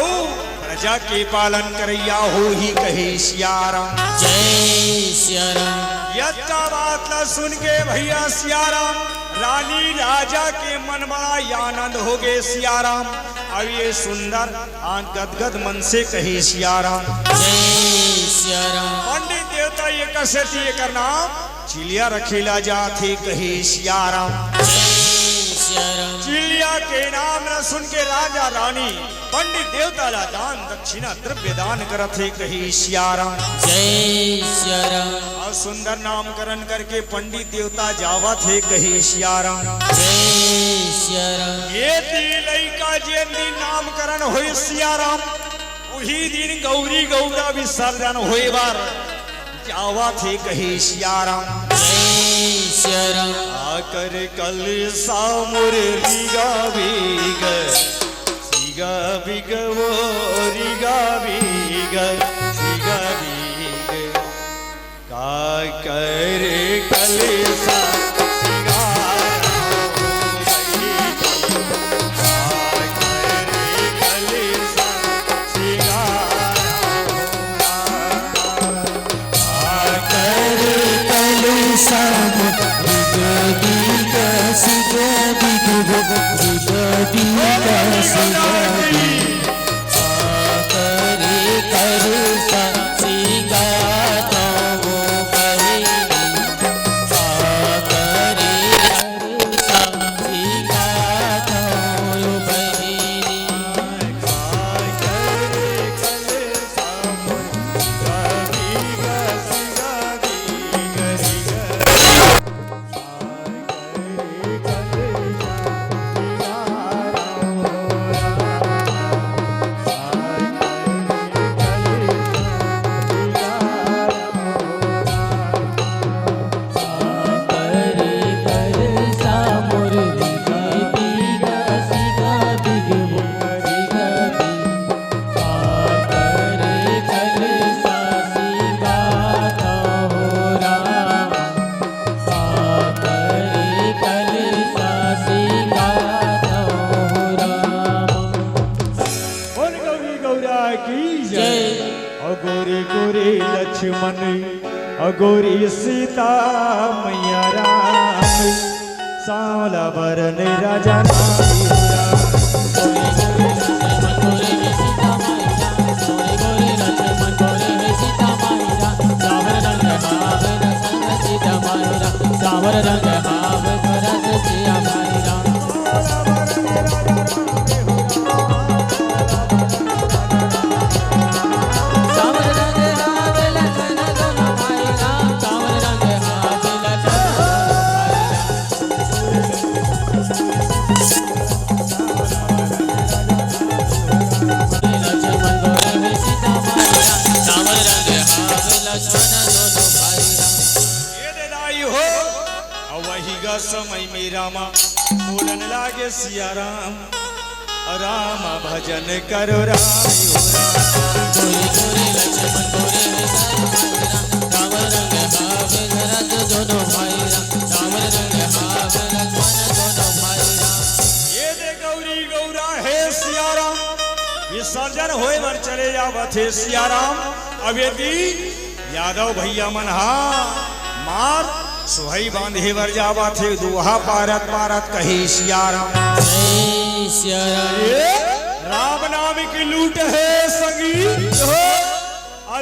प्रजा के पालन करैया हो ही कहे सिया राम जय सिया राम या यद का बात ला सुन के भैया सियाराम रानी राजा के मन बड़ा आनंद हो गए सियाराम। अब ये सुंदर गदगद मन से कही सियाराम। जय सिया राम। पंडित देवता ये कैसे थी करना चिलिया रखेला जाते कही सियाराम। जय सिया राम। चिलिया के नाम न सुन के राजा रानी पंडित देवता ला दान दक्षिणा द्रव्य दान करते कही सियाराम। जय सिया राम। और सुंदर नामकरण करके पंडित देवता जावा थे कही सियाराम। जय सिया राम। ये लड़का जिन दिन नामकरण होए सियाराम वही दिन गौरी गौरा विसर्जन होए बार जावा थे कही सियाराम। जय सिया राम। आकर कल सा मुरली गावीग सिगा बिग वो रिगा बिग सिगा बिग का कर कल सा लक्ष्मण अगोरी सीता मैया राम सांवला बरन राजा समय में रामा बोलन लागे सिया राम राम भजन करो राम गोरे गोरे लक्ष्मण गोरे राम रंग हाव धरत दोनों भाई राम रंग हाव लक्ष्मण दोनों भाई ये दे गौरी गौरा है सिया राम विसर्जन होए बर चले जावत है सिया राम। अवेदी यादव भैया मन हा मार सुहई बांधे वर जावा थे दुहा पारत पारत कही सिया राम। जय सिया राम। राम नाम की लूट है संगी हो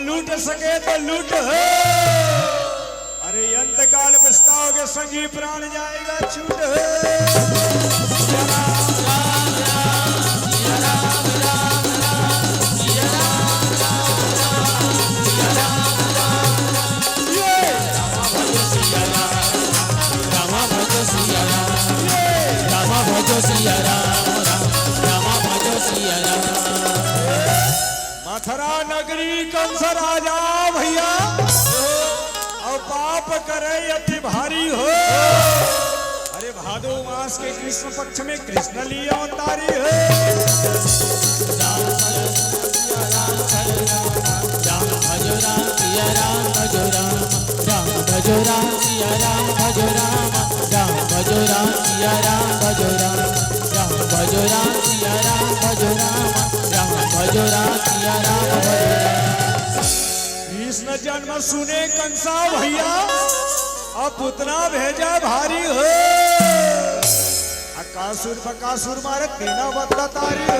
लूट सके तो लूट है। अरे अंत काल पछताओ के संगी प्राण जाएगा छूट है। सिया राम राम राम सिया राम राम राम सिया राम राम राम सिया राम राम राम ये रामा भजो सिया रामा भजो सिया राम रामा भजो सिया राम रामा भजो सिया राम। मथुरा नगरी कंस राजा भैया और पाप करे अति भारी हो। अरे भादो मास के कृष्ण पक्ष में कृष्ण लिया अवतारी है। राम भजो राम सिया राम भजो राम भजो राम सिया राम भजो राम भजो राम सिया राम भजो राम भजो राम सिया राम भजो राम भजो राम सिया राम भजो राम। कृष्ण जन्म सुने कंसा भैया अब उतना भेजा भारी हो अकासुर बकासुर मारत देना बदला तारी हो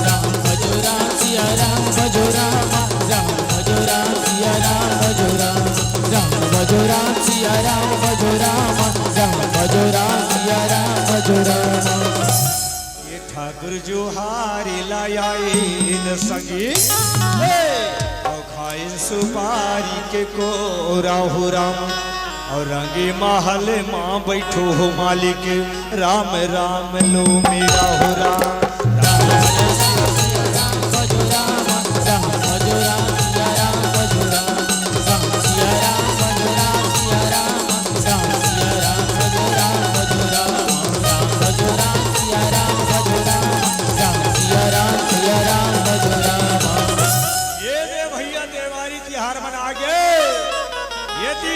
राम भजो राम सिया राम भजो राम राम भजो राम सिया राम भजो राम राम भजो राम सिया राम भजो राम राम भजो राम सिया राम भजो राम। ये ठाकुर जो हारी लाए न संगी और खाए सुपारी के को राहु राम और रंगे महल माँ बैठो हो मालिक राम राम लो मेरा हो राम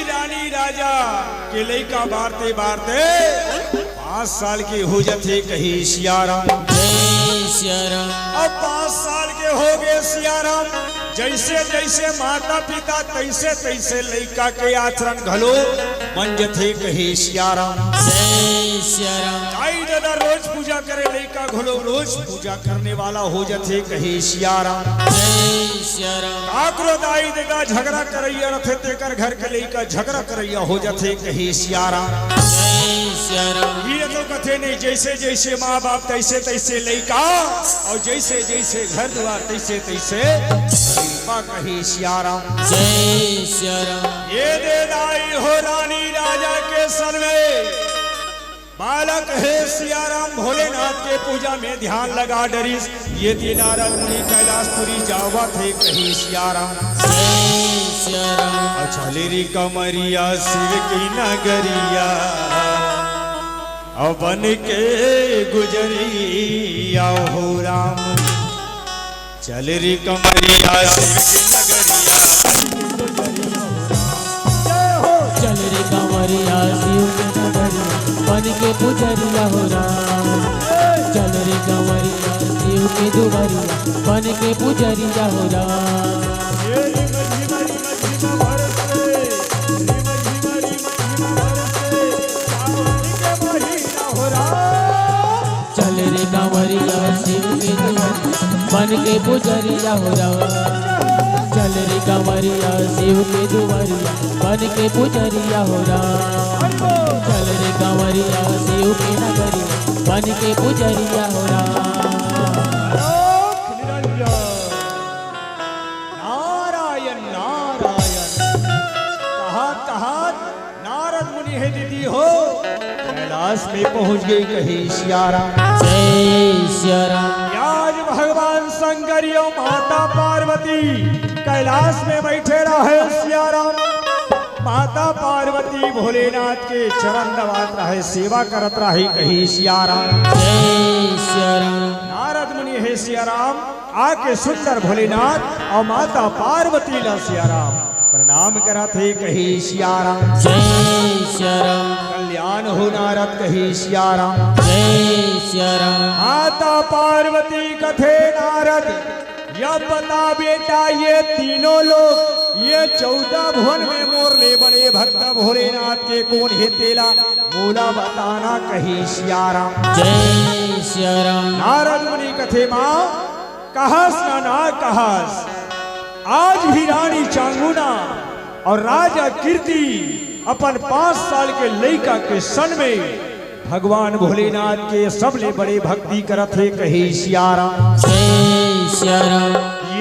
रानी राजा के लइका बारते बारते 5 साल के हो जाते कही सियाराम अब 5 साल के हो गए सियाराम जैसे जैसे माता पिता तैसे तैसे लइका के आचरण घलो मन जथे कही सियाराम आई दादा रोज पूजा करे लइका घलो रोज पूजा करने वाला हो जाते कही सियाराम आकरो दाई देगा झगड़ा करैया रथे तेकर घर के लइका झगड़ा करैया हो जाते कही सियाराम ये तो कथे नहीं जैसे जैसे माँ बाप तैसे तैसे लइका और जैसे जैसे घर द्वार तैसे तैसे कही सियाराम ये दे दाई हो रानी राजा के सन में बालक है सियाराम भोलेनाथ के पूजा में ध्यान लगा डरीस ये नारद मुनि कैलाशपुरी जावा थे कही सियाराम अच्छा लेरी कमरिया शिव की नगरिया अवन के गुजरिया हो राम चल री कमरिया शिव की नगरिया चल रे कंवरिया शिव के नगरिया बन के पुजरिया हो राम चल रे कंवरिया शिव के दुबरिया बन के पुजरिया हो राम चल रे कंवरिया शिव के दुबरिया बन के पुजरिया हो राम चल रे कंवरिया शिव के दुबरिया बन के पुजरिया हो राम चल रे कंवरिया शिव के नगरिया बन के पुजरिया हो राम नारायण नारायण कहा कहा नारद मुनि है दीदी हो कैलाश में पहुंच गई कही सियाराम जय सिया राम आज भगवान शंकर यो माता पार्वती कैलाश में बैठे रहे सियाराम माता पार्वती भोलेनाथ के चरण दबात रहे सेवा करत रहे कही सियाराम जय सिया राम नारद मुनि है सियाराम आके सुंदर भोलेनाथ और माता पार्वती ला सियाराम प्रणाम करा थे कही सियाराम जय सिया राम कल्याण हो नारद कही सियाराम जय सिया राम माता पार्वती कथे नारद या बता बेटा ये तीनों लोग ये 14 भुवन में मोरले बड़े भक्त भोलेनाथ के कौन है तेला मोला बताना कही सियाराम जय सिया राम नारद मुनि कथे माँ कहस ना कहस आज भी रानी चांगुना और राजा कीर्ति अपन 5 साल के लइका के सन में भगवान भोलेनाथ के सबले बड़े भक्ति करत है कही सियाराम जय सिया राम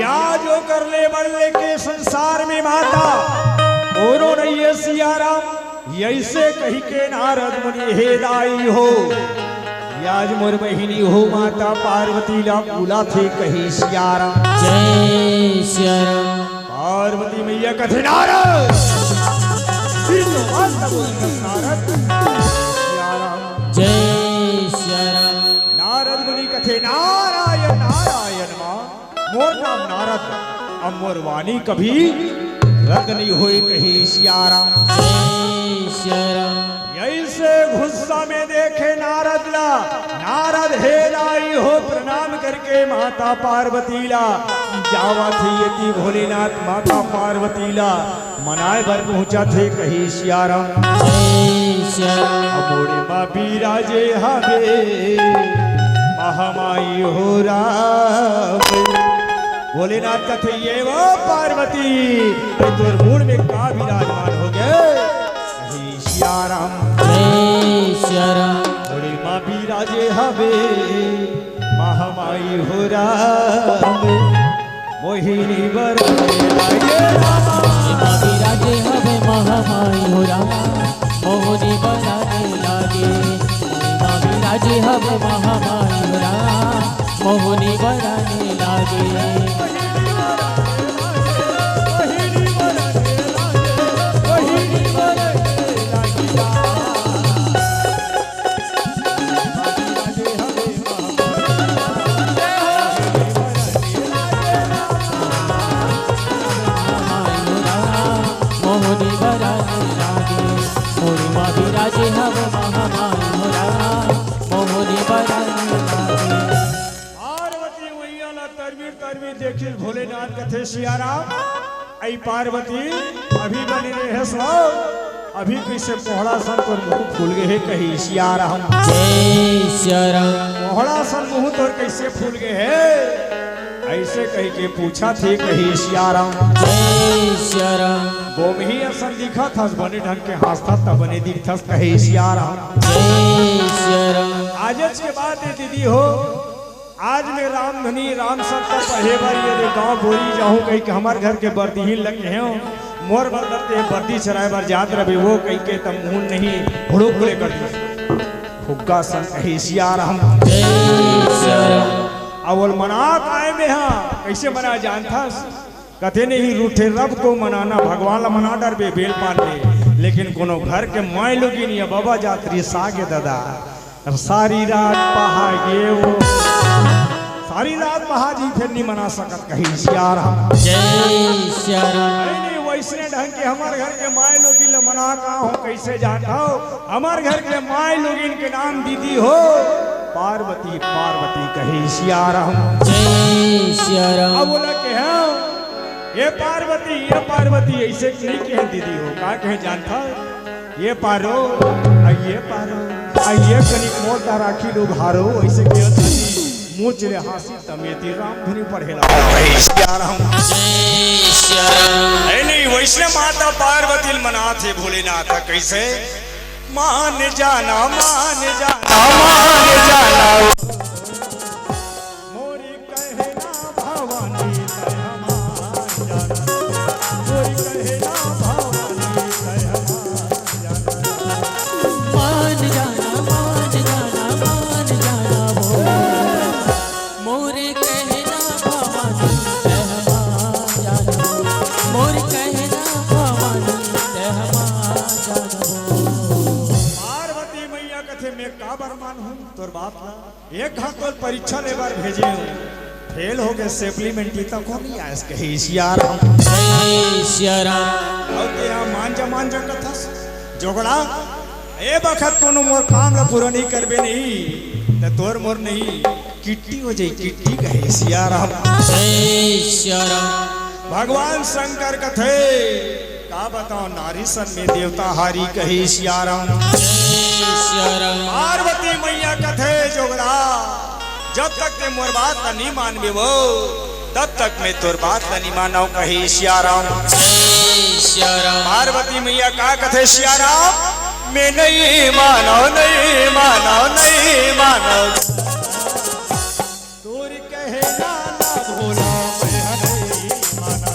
या जो कर ले बड़े के संसार में माता और नहीं है सियाराम ऐसे कही के नारद मुनि हे दाई हो आज मोर बहिनी हो माता पार्वती ला बुला थे कही सियाराम जय सिया राम पार्वती मैया कथे नारद नारद सियाराम जय सिया राम नारद मुनि कथे नारायण नारायण माँ मोर नाम नारद अब मोर वाणी कभी रद नहीं होई कही सियाराम। जय सिया राम। ऐसे गुस्सा में देखे नारद ला, नारद हे लाई हो प्रणाम करके माता पार्वती ला जावा थे यति भोलेनाथ माता पार्वती ला मनाए भर पहुंचा थे कही सियाराम। जय सिया राम। मोड़े माँ बिराजे हवे महामाई हो राम। भोलेनाथ कथे ये वो पार्वती तोर मूड में का विराजमान हो गए कही सियाराम। जय सिया राम। मोड़े माँ बिराजे हवे महामाई हो राम। मोहिनी बरने लागे माँ बिराजे हवे महामाई हो राम। मोहिनी बरने लागे। माँ बिराजे हवे महामाई हो राम। मोहिनी बरने लागे। मोहिनी बरने लागे। मोरी माँ बिराजे हवे महामाई हो राम। मोहिनी बरने लागे। पार्वती मैया ला तरवीर तरवीर देखिल भोलेनाथ कथे सियाराम। आई पार्वती अभी बनी रहे सो अभी कैसे पोहड़ा सन तोर मुंह फूल गए है कही सियाराम। जय सिया राम। पोहड़ा सन मुंह तोर कैसे फूल गए है ऐसे कही के पूछा थे कही सियाराम। जय सिया राम। गोमही असन दिखा थस बने ढंग के हंसता तब बने दिखथस कही सियाराम। जय सिया राम। आज के बाद ये दीदी हो आज में रामधनी राम संत पढ़े बार ये गाँव बोली जाऊँ कहीं के हमारे घर के बर्दी ही लगे हैं मोर बदलते बर्दी चराए बार जात रहे वो कहीं के तम मुंह नहीं हुड़ुक ले कर दी फुग्गा सन कही सियाराम। जय सिया राम। अवल मना काहे में हाँ कैसे मना जानता कथे नहीं रूठे रब को मनाना भगवान ला मना डर बे बेल पान ले लेकिन कोनो घर के माय लोगी नहीं बाबा जात्री सागे दादा सारी रात पहागे वो सारी रात महाजी फिर नहीं मना सकत कही सियाराम। जय सिया राम। अरे नहीं वैसने ढंग के हमारे घर के माय लोगी ला मना का हो कैसे जानता हो हमारे घर के माय लोगिन के नाम दीदी हो पार्वती पार्वती कही सियाराम। जय सिया राम। अब बोला के हैं ये पार्वती ऐसे नहीं कहे दीदी हो का कहे जानता ये पारो आइए कनिक मोटा राखी लोग हारो ऐसे कहे दादी मुँह चले हासी तमेती रामधुनी पढ़ेला कही सियाराम। जय सिया राम। अरे नहीं वैष्णव माता पार्वती मना थे भोलेनाथ कैसे मान जाना मोरी कहना भवानी कह मान जाना मोरी कहना भवानी कह मान जाना। मान जाना मान जाना वो मोरे कहना भवानी कह मान जाना। मोरे कहना भवानी कह मान जाना। पार्वती मैया कथे में का बरमान हूँ तोर बाप ना एक हाथ तोर परीक्षा ले बार भेजे हूँ फेल हो गए सप्लीमेंट्री तक को नहीं आया कही सियाराम। जय सिया राम। और तेरा मान जा कथा जोगड़ा ए बखत कोनो मोर काम ला पूरा नहीं करबे नहीं त तोर मोर नहीं किट्टी हो जाई किट्टी कहे सियाराम। जय सिया राम। भगवान शंकर कथे का बताओ नारी सन में देवता हारी कहे सियाराम। जय सिया राम। पार्वती मैया कथे जोगड़ा जब तक ते मोर बात ला नहीं मानबे वो तब तक मैं तोर बात ला नहीं मानौ कहे सियाराम। जय सिया राम। पार्वती मैया का कथे सियाराम मैं नहीं मानो तोर कहना ना भोला मैं नहीं माना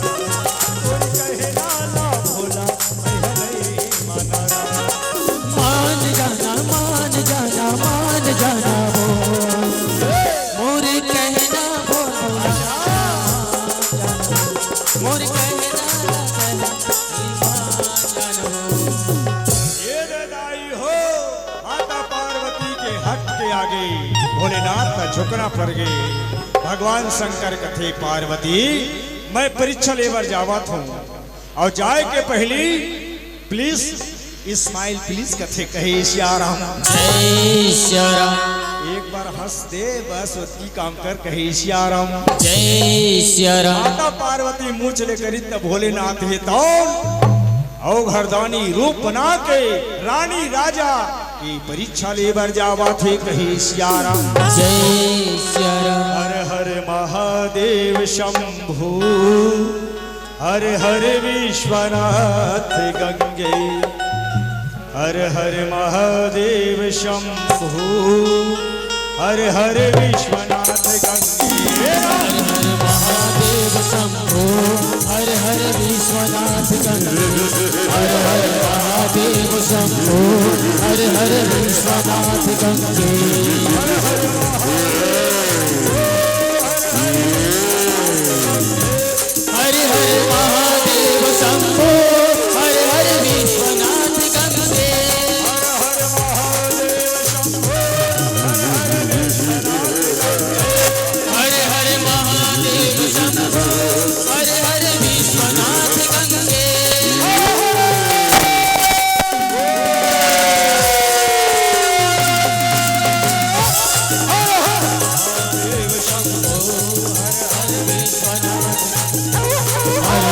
तोर कहना ना भोला मैं नहीं माना। मान जाना वो मोरे कहना भोला मोरे कहना ये दाई हो माता पार्वती के हक के आगे भोलेनाथ का झुकना पड़ गए। भगवान शंकर कथे पार्वती मैं परीक्षा लेवर जावत हूँ और जाए के पहली प्लीज स्माइल प्लीज कथे कहे सिया राम। जय सिया राम। एक बार हंस दे बस उसकी काम कर कहे सिया राम। जय सिया राम। माता पार्वती मुँह चले करी तब भोलेनाथ है तो और घरदानी रूप बना के रानी राजा की परीक्षा ले बर जावा थे कहे सिया राम। जय सिया राम। हर हर महादेव शंभु हर हर विश्वनाथ गंगे हर हर महादेव शंभु हर हर विश्वनाथ गंगे हर हर महादेव शंभो हर हर विश्वनाथ गंगे हर हर महादेव शंभो हर हर विश्वनाथ गंगे हर हर महादेव शंभो हर हर विश्वनाथ गंगे हर हर महादेव शंभो हर हर विश्वनाथ गंगे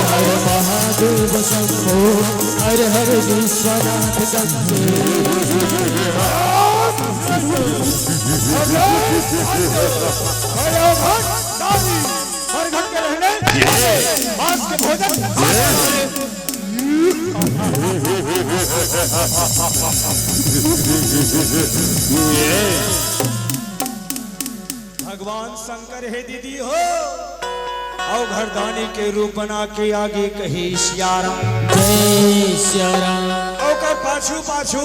महादेव शंभो हर हर विश्वनाथ गंगे भगवान शंकर है दीदी हो और घरदानी के रूप बना के आगे कही सिया राम। जय सिया राम। और पाछू पाछू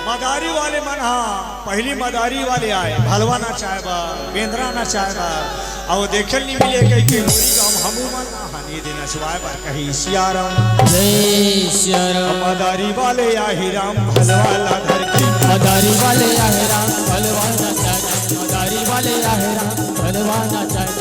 मदारी वाले मना पहली मदारी वाले आए भलवा ना चाहेबा बेंद्रा ना चाहेबा और देखे नहीं मिले कहीं के होरी गांव हमू मन हानि देना छुआए बार कही सिया राम। जय सिया राम। मदारी वाले आही राम भलवाला धर की मदारी वाले आहे राम भलवा ना चाहे मदारी वाले आहे राम भलवा ना चाहे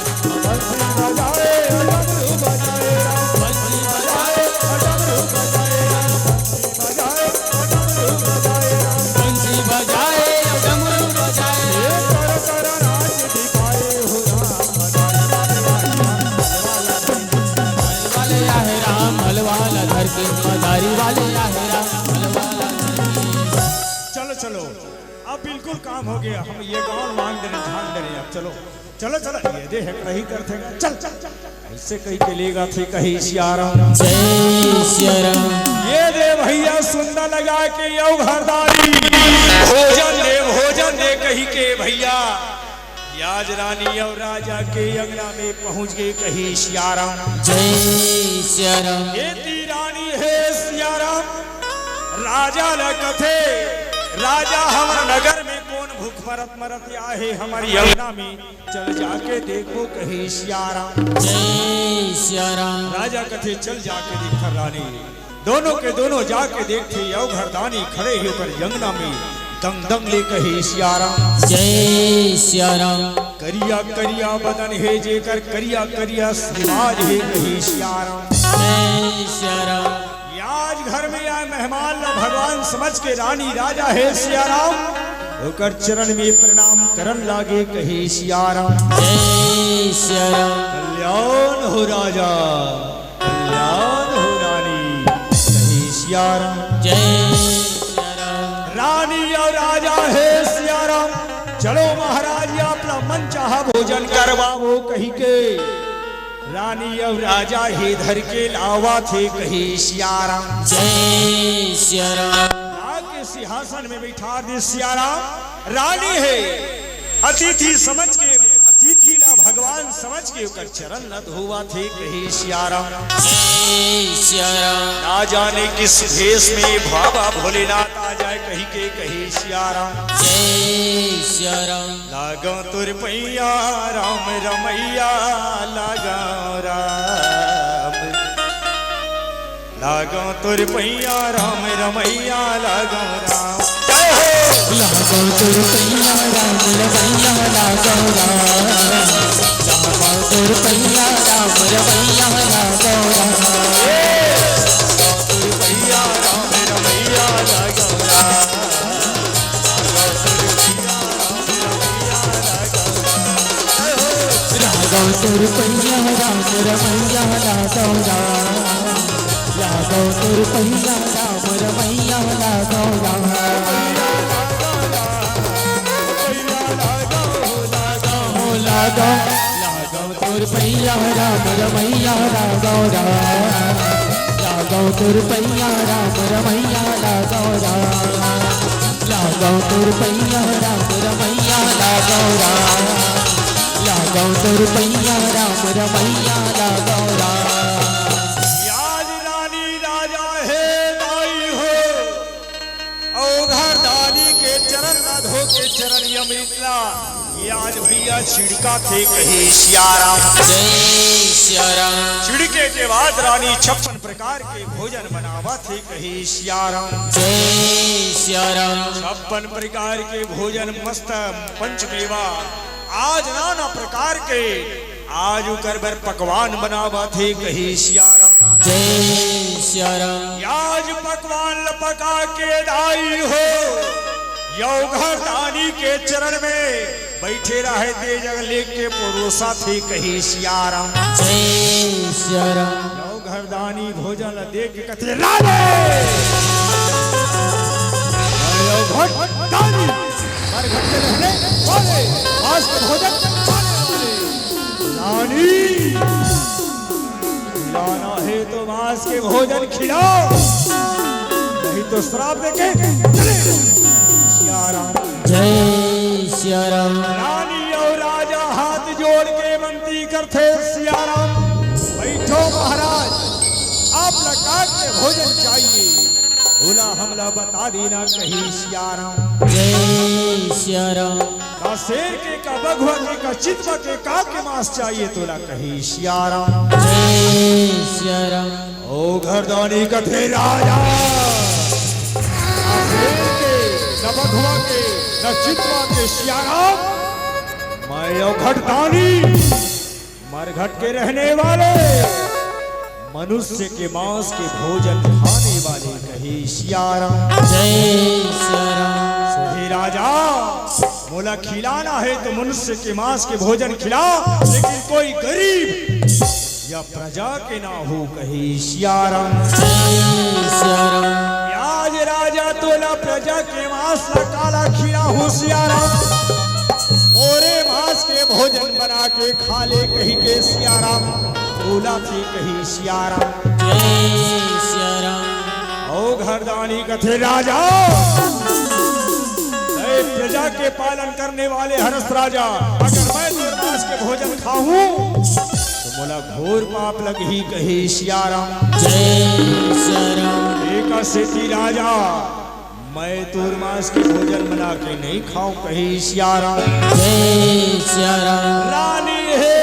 मदारी वाले आहे राम भलवाला चलो चलो अब बिल्कुल काम हो गया हम ये गाँव मांग दे रहे ध्यान दे रहे अब चलो चलो चलो ये दे है नहीं करते चल चल चल ऐसे कहीं के लेगा थे कहीं सिया राम। जय सिया राम। ये दे भैया सुंदर लगा के यो घरदारी भोजन दे कहीं के भैया आज रानी और राजा के अंगना में पहुंच गए कहीं सिया राम। जय सिया राम। ये ती रानी है सिया राम राजा ल कथे राजा हमारे नगर में कौन भूख मरत मरत आहे हमारी अंगना में चल जाके देखो कहीं सिया राम। जय सिया राम। राजा कथे चल जाके देख रानी दोनों के दोनों जाके देखते यो घरदानी खड़े होकर अंगना में दंग दंग ले कहे सिया राम। जय सिया राम। करिया करिया बदन है जेकर करिया करिया समाज है कहे सिया राम। जय सिया राम। आज घर में आए मेहमान न भगवान समझ के रानी राजा है सिया राम होकर चरण में प्रणाम करन लागे कहे सिया राम। जय सिया राम। कल्याण हो राजा कल्याण हो रानी कहे सिया राम। जय सिया राम। रानी और राजा है सिया राम चलो महाराज अपना मन चाहा भोजन करवाओ कही के रानी और राजा ही धर के लावा थे कही सिया राम। जय सिया राम। लाग के सिंहासन में बैठा दे सिया राम रानी है अतिथि समझ के अतिथि ना भगवान समझ के कर चरण न धोवा थे कही सिया राम। जय सिया राम। ना जाने किस भेष में बाबा भोलेनाथ आ जाए कही के कही सिया राम। जय सिया राम। लागो तुर पैया राम रमैया लागो राम लागो तुर पैया राम रमैया लागो राम। जय हो लागो तुर पैया राम रमैया लागो राम लागो तुर पैया राम रमैया लागो राम। लागो राम लागो तोर पैया राम रमैया लागो राम लागो लागो तोर पैया राम रमैया लागो राम लागो तोर पैया राम रमैया लागो राम लागो तोर पैया राम रमैया लागो राम लागो तोर पैया राम रमैया लागो राम याद रानी राजा है दाई हो औघरदानी के चरण न धो के चरण अमृतला आज भैया छिड़का थे कही सियाराम जय सियाराम छिड़के के बाद रानी 56 प्रकार के भोजन बनावा थे कही सियाराम जय सियाराम 56 प्रकार के भोजन मस्त पंचमेवा आज नाना प्रकार के आज उकर बर पकवान बनावा थे कही सियाराम जय सियाराम आज पकवान लपका के दाई हो यौघरदानी के चरण में बैठे रहे ते जग लेके परोसा थे कही सियाराम जय सियाराम यौघरदानी भोजन देख के कथे राधे यौघरदानी हर घर में रहने वाले आज के भोजन खाने वाले रानी खिलाना है तो मांस के भोजन खिलाओ नहीं तो श्राप देके चले सियाराम जय सियाराम रानी और राजा हाथ जोड़ के विनती करते सियाराम बैठो महाराज आप लकाट के भोजन चाहिए बोला हमला बता देना कहीं सियाराम जय सियाराम का शेर के का बघवा के का चितवा के का के मांस चाहिए तोला कहीं सियाराम जय सियाराम ओ घरदानी कथे राजा न बघवा के न चितवा के सियाराम मैं घटदानी मरघट के रहने वाले मनुष्य के मांस के भोजन खाने वाले कही सियाराम जय सियाराम हे राजा मोला खिलाना है तो मनुष्य के मांस के भोजन खिलाओ लेकिन कोई गरीब या प्रजा के ना हो कही सियाराम जय सियाराम आज राजा तोला प्रजा के मांस ला काला खीरा हो सियाराम मोरे मांस के भोजन बना के खा ले कही के सियाराम तोला थी कही सियाराम जय सियाराम ओ घरदानी कथे राजा प्रजा के पालन करने वाले हरस राजा अगर मैं तोर मांस के भोजन खाऊं तो मोला घोर पाप लगी कही सियाराम जय सियाराम एक सेती राजा मैं तोर मांस के भोजन बना के नहीं खाऊं कही सियाराम जय सियाराम रानी है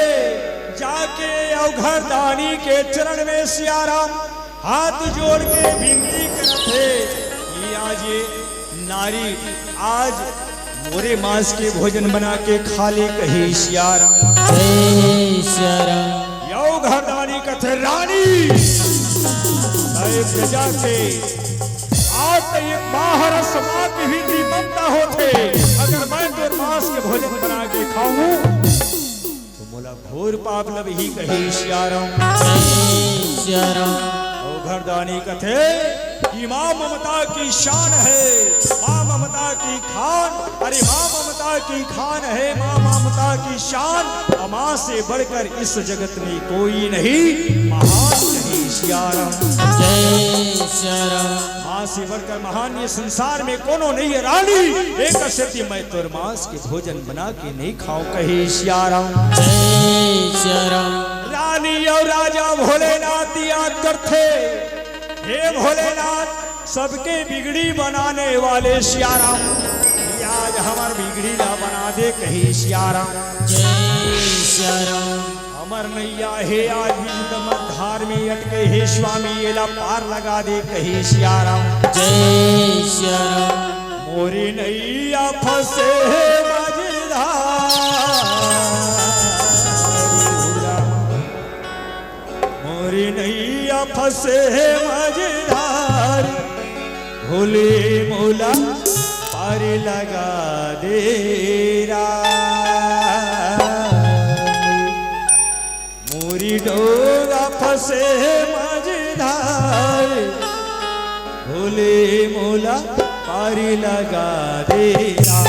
जाके औघरदानी के चरण में सियाराम हाथ जोड़ के विनती करते कि आज ये नारी आज मोरे मांस के भोजन बना के खा ले कही सियाराम जय सियाराम यौघरदानी कथे रानी प्रजा के आज एक बाहर समा की भी ममता होते अगर मैं तोर मांस के भोजन बना के खाऊं तो मोला घोर पाप लब ही कही सियाराम जय सियाराम औघरदानी कथे कि माँ ममता की शान है माँ ममता की खान अरे माँ ममता की खान है माँ ममता की शान माँ से बढ़कर इस जगत में कोई नहीं महान नहीं सियाराम जय सियाराम माँ से बढ़कर महान ये संसार में कोनो नहीं है रानी एक शक्ति मैं तोर मांस के भोजन बना के नहीं खाऊं कही सियाराम जय सियाराम रानी और राजा भोलेनाथ याद करते हे भोलेनाथ सबके बिगड़ी बनाने वाले सियाराम आज हमार बिगड़ी ला बना दे कही सियाराम जय सियाराम अमर नैया हे आज भी धार में अटके हे स्वामी एला पार लगा दे कही सियाराम जय सियाराम मोरी नैया फंसे मझधार मोरी नैया फंसे मझधार भोले मोला पार लगा दे मोरी डोरा फंस फंसे मझधार भोले मोला पारी लगा देना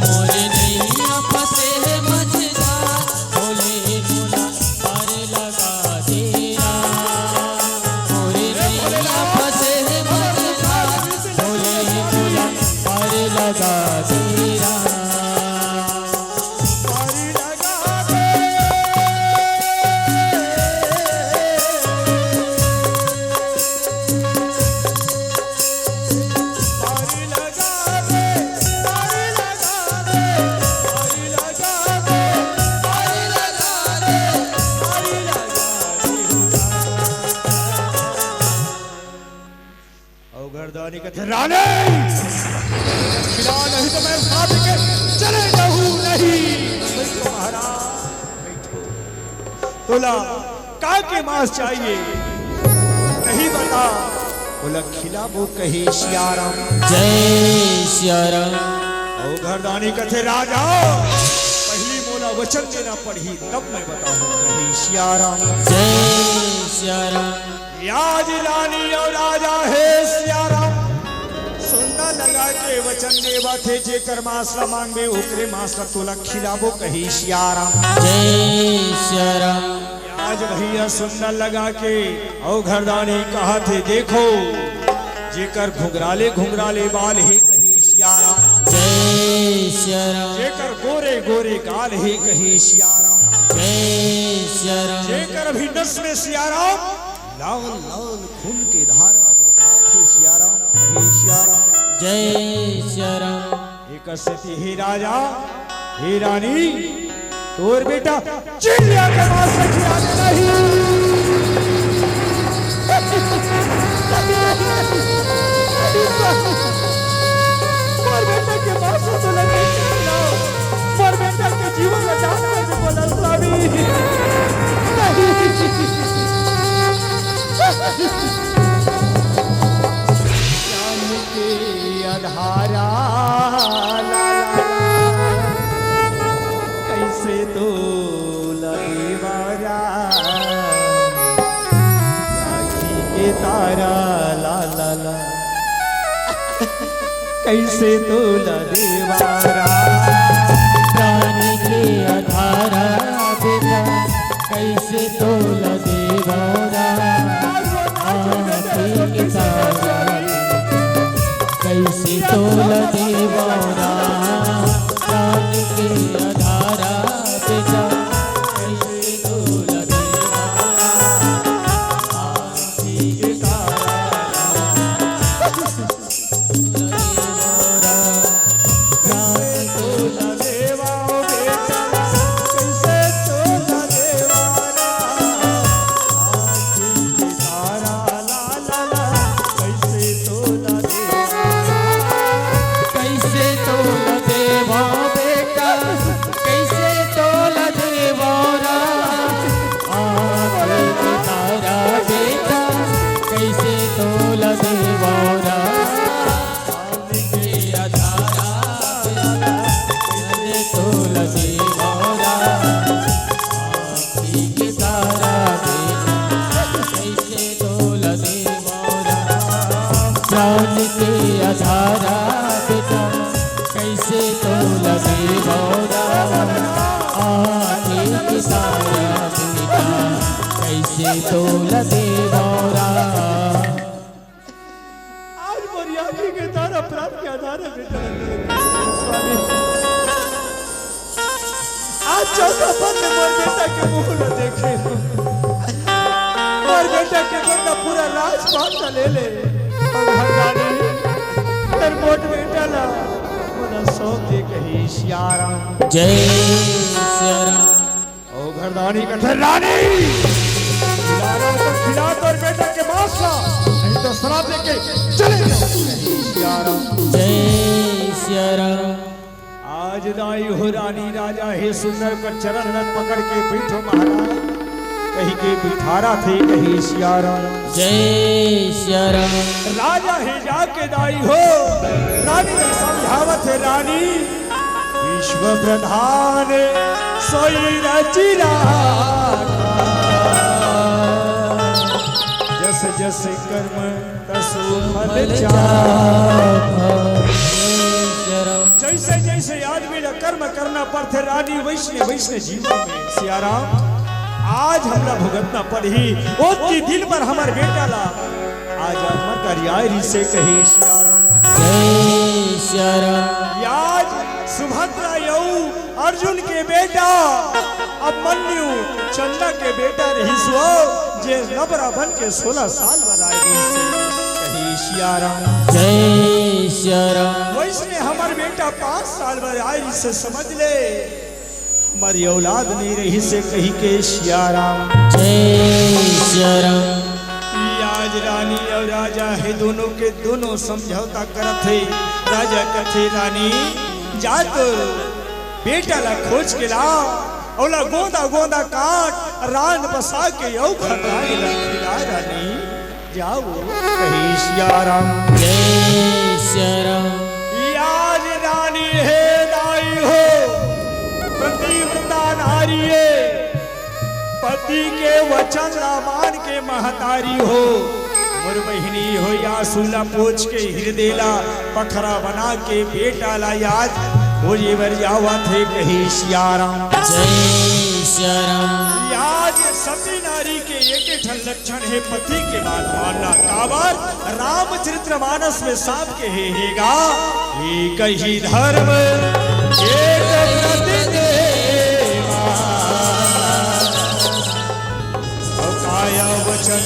मोरे नैया फंसे मझधार भोले मोला पार लगा देना मोरे नैया फंसे मझधार भोले मोला पार लगा देना पारी लगा दे पारी लगा दे पारी लगा दे पारी लगा दे पारी लगा दे पारी लगा दे ओ गर्दानी कथे राणे खिला नहीं तो मैं साथ के चले जाऊं नहीं बैठो महाराज बैठो बोला का के मांस चाहिए नहीं बता बोला खिला वो कही सियाराम जय सियाराम ओ घरदानी कथे राजा पहली मोला वचन देना पड़ी तब मैं बताऊं कही सियाराम जय सियाराम याज रानी और राजा है सियाराम सुनना लगा के वचन देवा थे जेकर मासला मांगे ओकरे मासला तोला खिलाबो कही सियाराम जय सियाराम आज भैया सुनना लगा के औ घरदानी कहा थे देखो जेकर घुंघराले घुंघराले बाल ही कही सियाराम जय सियाराम जेकर गोरे गोरे गाल ही कही सियाराम जय सियाराम जेकर भी नस में सियाराम लाल लाल खून के धारा वो हाथ ही सियाराम कही सियाराम जय सियाराम एक स्थिति ही राजा हे रानी तोर बेटा चिड़िया के मांस खिला दे नहीं मोर बेटा के मांस तो लगे खिलाओ मोर बेटा के जीवन में जान कर बोला स्वामी श्याम के अधारा ला कैसे तो लगेवारा आँखी के तारा ला ला ला कैसे तो लगेवारा प्राण के आधारा बेटा कैसे तोल देवरा आँखी के तारा कैसे तोल देवरा प्राण के आधारा बेटा कैसे तोल देवरा आँखी के तारा प्राण तोल देवा बेटा कैसे तो लगेवारा आँखी के तारा ला ला ला कैसे तो लगेवारा कैसे तोल देवा बेटा कैसे तोल देवरा आँखी के तारा बेटा कैसे तोल देवरा आँखी के आधारा कैसे तोल देवरा आँखी के तारा बेटा कैसे तोल देवरा प्राण के आधारा बेटा कैसे तोल देवरा आँखी के तारा बेटा कैसे तोल देवरा आज मोरी आँखी के तारा प्राण के आधार है बेटा स्वामी आज चौथा पद में मोर बेटा के मुंह न देखे मोर बेटा के बंदा पूरा राजपाट न ले ले और घरदानी तेर मोट बेटा ना मोला सौंप दे कही सियाराम जय सियाराम ओ घरदानी कथे रानी सियाराम को खिला तोर बेटा के मांस ला नहीं तो शराब लेके चले जाओ कही सियाराम जय सियाराम आज दाई हो रानी राजा हे सुंदर कर चरण रथ पकड़ के बैठो महाराज कहीं के बिठारा थे कहीं सियाराम जय सियाराम राजा हे जाके दाई हो रानी ने समझावत है रानी विश्व प्रधान सोई रचिरा जस जस कर्म तसो फल फल चाहा। शरण जैसे जैसे आदमी ने कर्म करना पड़ते रानी वैष्णव वैष्णव जीवन में सियाराम आज हमला भुगतना पड़ी ओती दिल पर हमार बेटा ला आज आत्मा करियारी से कही सियाराम जय शरण आज सुभद्रा यऊ अर्जुन के बेटा अभिमन्यु चंदा के बेटा रही सो जे नबरा बन के 16 साल बनाए से कही सियाराम जय शरण वैसने हमार बेटा 5 साल बनाए से समझ ले हमारी औलाद नहीं रही से कही के सियाराम जय शरण आज रानी और राजा है दोनों के दोनों समझौता करत है राजा कथे रानी जा तो बेटा ला खोज के ला औला गोदा गोदा काट रान बसा के यौ खटाई ला खिला रानी जाओ कही सियाराम जय शरण आज रानी है दाई हो पतिव्रता नारी है पति के वचन ला मान के महतारी हो मोर बहिनी हो या सुला पोछ के हृदय ला पखरा बना के बेटा ला याद हो ये वर जावा थे कही सियाराम जय शरण याद सती नारी के एक ठन लक्षण है पति के बात मानना काबर रामचरितमानस में साफ के हेगा एक ही धर्म एक प्रति काया वचन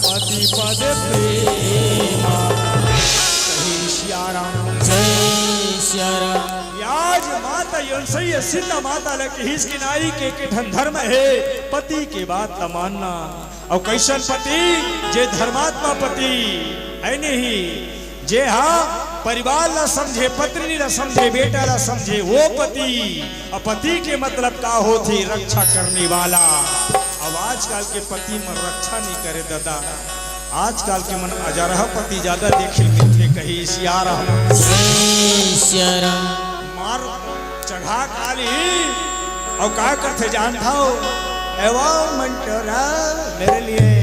पति पद प्रेमा कही सियाराम जय शरण आज माता योनसैया सीता माता लगे हिस किनारी के ठन धर्म है पति के बात न मानना और कैसन पति जे धर्मात्मा पति है नहीं जे हाँ परिवार ला समझे पत्नी ला समझे बेटा ला समझे वो पति और पति के मतलब का होती रक्षा करने वाला। अब आजकल के पति मन रक्षा नहीं करे दादा आजकल के मन अजरह पति ज्यादा देखे मिलते कही सियाराम जय शरण मार चढ़ा काली और क्या करते जानता हो एवं मंटोरा मेरे लिए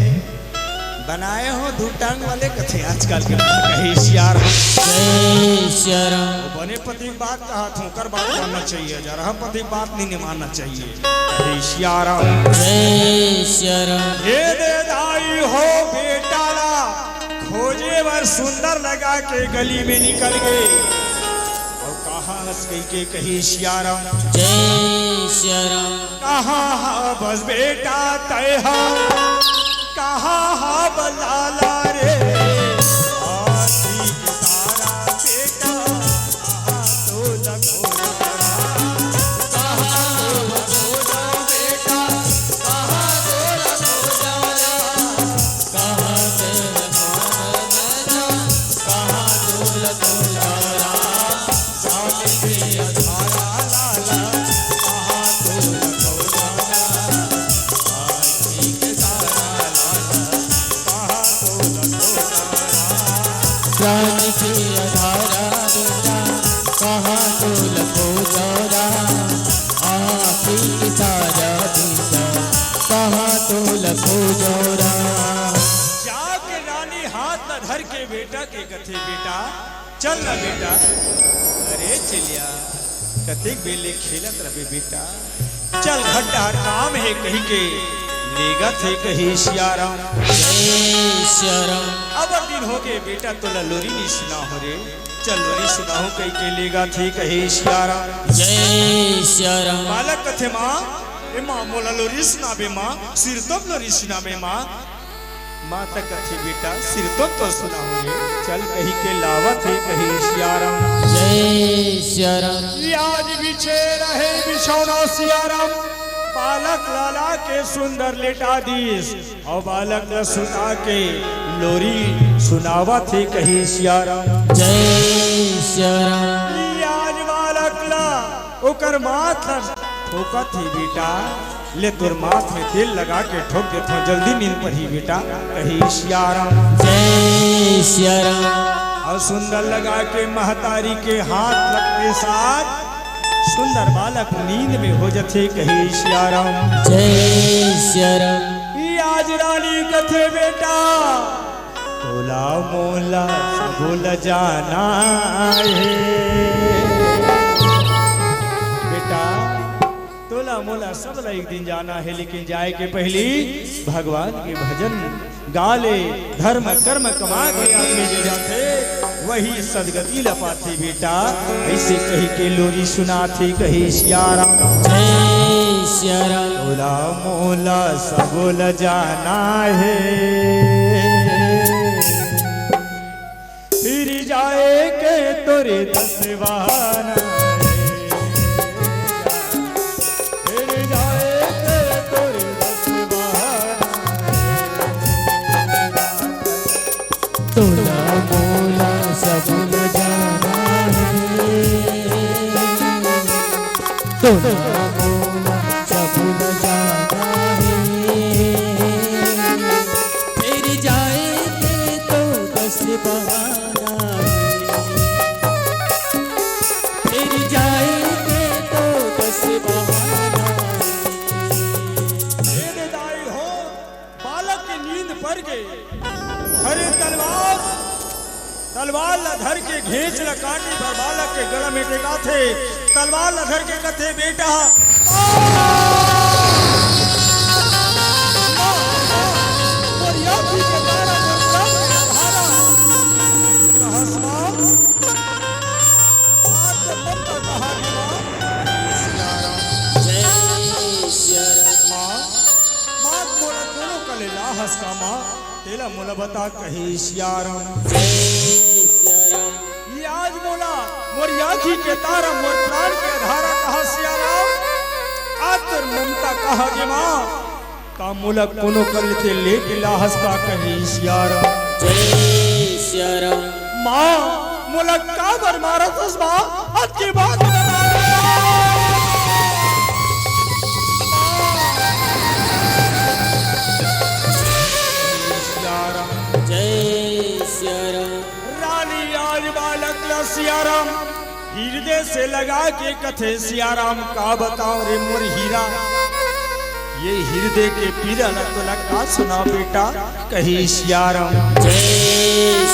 बनाए हो धूटांग वाले कथे आजकल के कही सियाराम जय शरण बने पति की बात कहा था कर बात मानना चाहिए जरा पति की बात नहीं मानना चाहिए कही सियाराम जय शरण हे दे दाई हो बेटा ला खोजे वर सुंदर लगा के गली में निकल गए और कहा हंस के कही सियाराम जय शरण कहा बस बेटा तय कहा बलाला रे आखी के तारा बेटा कहा तो लगो प्राण की अधारा बेटा कहाँ तो लखो जौरा आँखी की तारा बेटा कहाँ तो लखो जौरा जाके रानी हाथ न धर के बेटा के कथे बेटा चल ना बेटा अरे चलिया कतेक बेले खेलत रहे बेटा चल घट्टा काम है कही के लेगा थे कही सियाराम जय शरण अब दिन हो गए बेटा तो लोरी नहीं सुना हो रे चल लोरी सुनाओ कही के लेगा थे कही सियाराम जय शरण बालक कथे माँ ए माँ मोला लोरी सुना बे माँ सिर तो लोरी सुना बे माँ माँ तक कथे बेटा सिर तो सुना हो रे चल कही के लावा थे कही सियाराम जय शरण आज बिछे रहे बिछौना सियाराम बालक लाला के सुंदर लेटा दीस और बालक ला सुना के लोरी सुनावा थे कही सियाराम जय शरण आज बालक ला ओकर माथ ठोका थी बेटा ले तोर माथ में तेल लगा के ठोक देता जल्दी नींद पड़ी बेटा कही सियाराम जय शरण और सुंदर लगा के महतारी के हाथ लगते साथ सुंदर बालक नींद में हो जाते कही सियाराम जय शरण आज रानी कथे बेटा तोला मोला सबुल जाना है बेटा तोला मोला सब एक दिन जाना है, लेकिन जाए के पहली भगवान के भजन गा ले, धर्म कर्म कमा के आदमी जे जाते वही सदगति लपाते बेटा। ऐसे कही के लोरी सुनाते कही सियारा जय सियारा तोला मोला सबुल जाना है, फिर जाए के तोरे दसवाना तोला मोला सबुल जाना है, तोला मोला सबुल जाना है, फिर जाएंगे तो बस बहाना है, फिर जाएंगे तो बस बहाना मेरे दाई हो बालक की नींद पड़ गई, अरे तलवार न धर के घेंच ल काटी पर बालक के गला में टेका थे, तलवार न धर के कथे बेटा तेला मोला बता कही सियाराम ये आज मोला मोर आँखी के तारा मोर प्राण के धारा कहा सियाराम, आज तोर ममता कहा गे माँ का मोला कोनो कर थे लेके लाहस का कही सियाराम जय सियाराम माँ मोला का बर मारा तस माँ आज की बात सियाराम हृदय से लगा के कथे सियाराम का बताओ रे मोर हीरा, ये हृदय के पीरा न तो लगा सुना बेटा कही सियाराम जय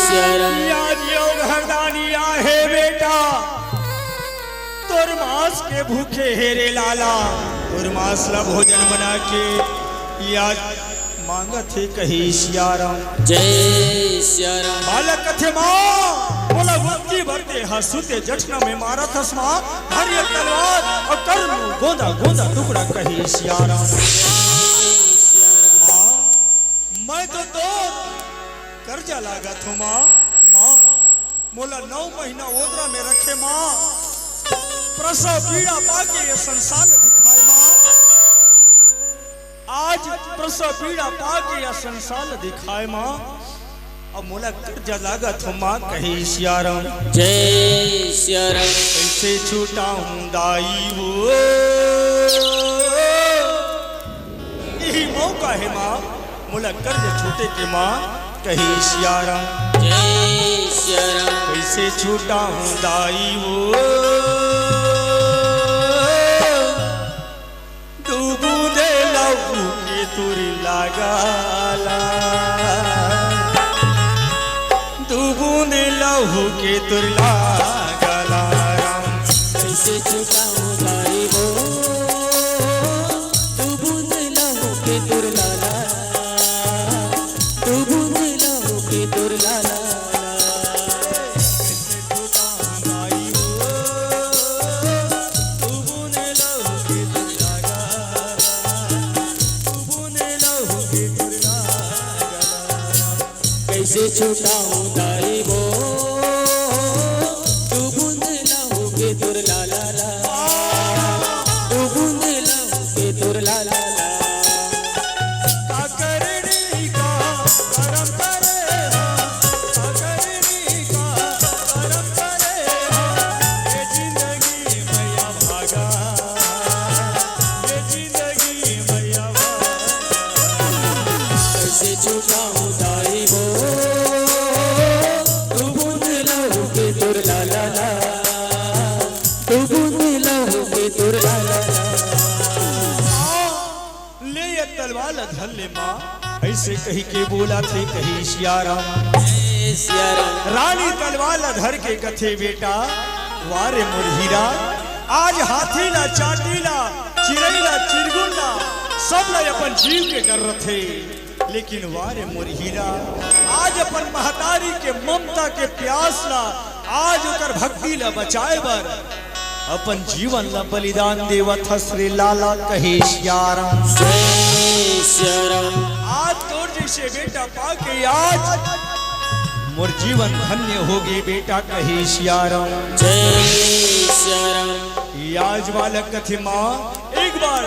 सियाराम आज योग हरदानी आहे बेटा तोर मास के भूखे हेरे लाला, तोर मास ला भोजन बना के आज मांगत है कही सियाराम जय सियाराम बालक कथे माँ बोला वक्ती भरते हंसुते जठना में मारा थस माँ हरियर तलवार और कर्म गोंदा गोंदा टुकड़ा कही सियाराम माँ मैं तो कर्जा लागा थू माँ मोला 9 महीना ओदरा में रखे माँ, प्रसव पीड़ा पाके ये संसार दिखाए माँ, आज प्रसव पीड़ा पाके या संसार दिखाए माँ, अब मोला कर्जा लागत हो माँ कही सियाराम जय सियाराम कैसे छूटा हूँ दाई वो यही मौका है माँ मोला कर्ज छूटे के माँ कही सियाराम जय सियाराम कैसे छूटा हूँ दाई वो डूबू दे लहू के तुरी लगाला बूंदे लहू के तुरला गला राम कैसे छुटाऊं दाई वो तू बूंद लहू के तुरला तू बूंद लहू के तुरला कैसे छुटाऊं दाई वो तू बूंदे लहू के तुरला गला तू बूंदे लहू के तुरला गला कैसे छुटाऊं दाई वो तू बूंद लहू के तुरला तू बूंद लहू के तुरला छुटाऊं दाई वो तू बूंद लहू के तुरला तू बूंद लहू के तुरला ले ये तलवार धर ले माँ ऐसे कही के बोला थे कही सियाराम। रानी तलवार धर के कथे बेटा वारे मुरहीरा, आज हाथी ला चाटीला चिरैला चिरगुना सब ला अपन जीव के डर रथे, लेकिन वारे मुरहीरा आज अपन महतारी के ममता के प्यास ला, आज उकर भक्ति ला बचाए बर अपन जीवन ला बलिदान देवत हसरे लाला कहे सियाराम। आज तोर जैसे बेटा पाके आज मोर जीवन धन्य होगी बेटा कहे सियाराम। आज बालक कथे माँ एक बार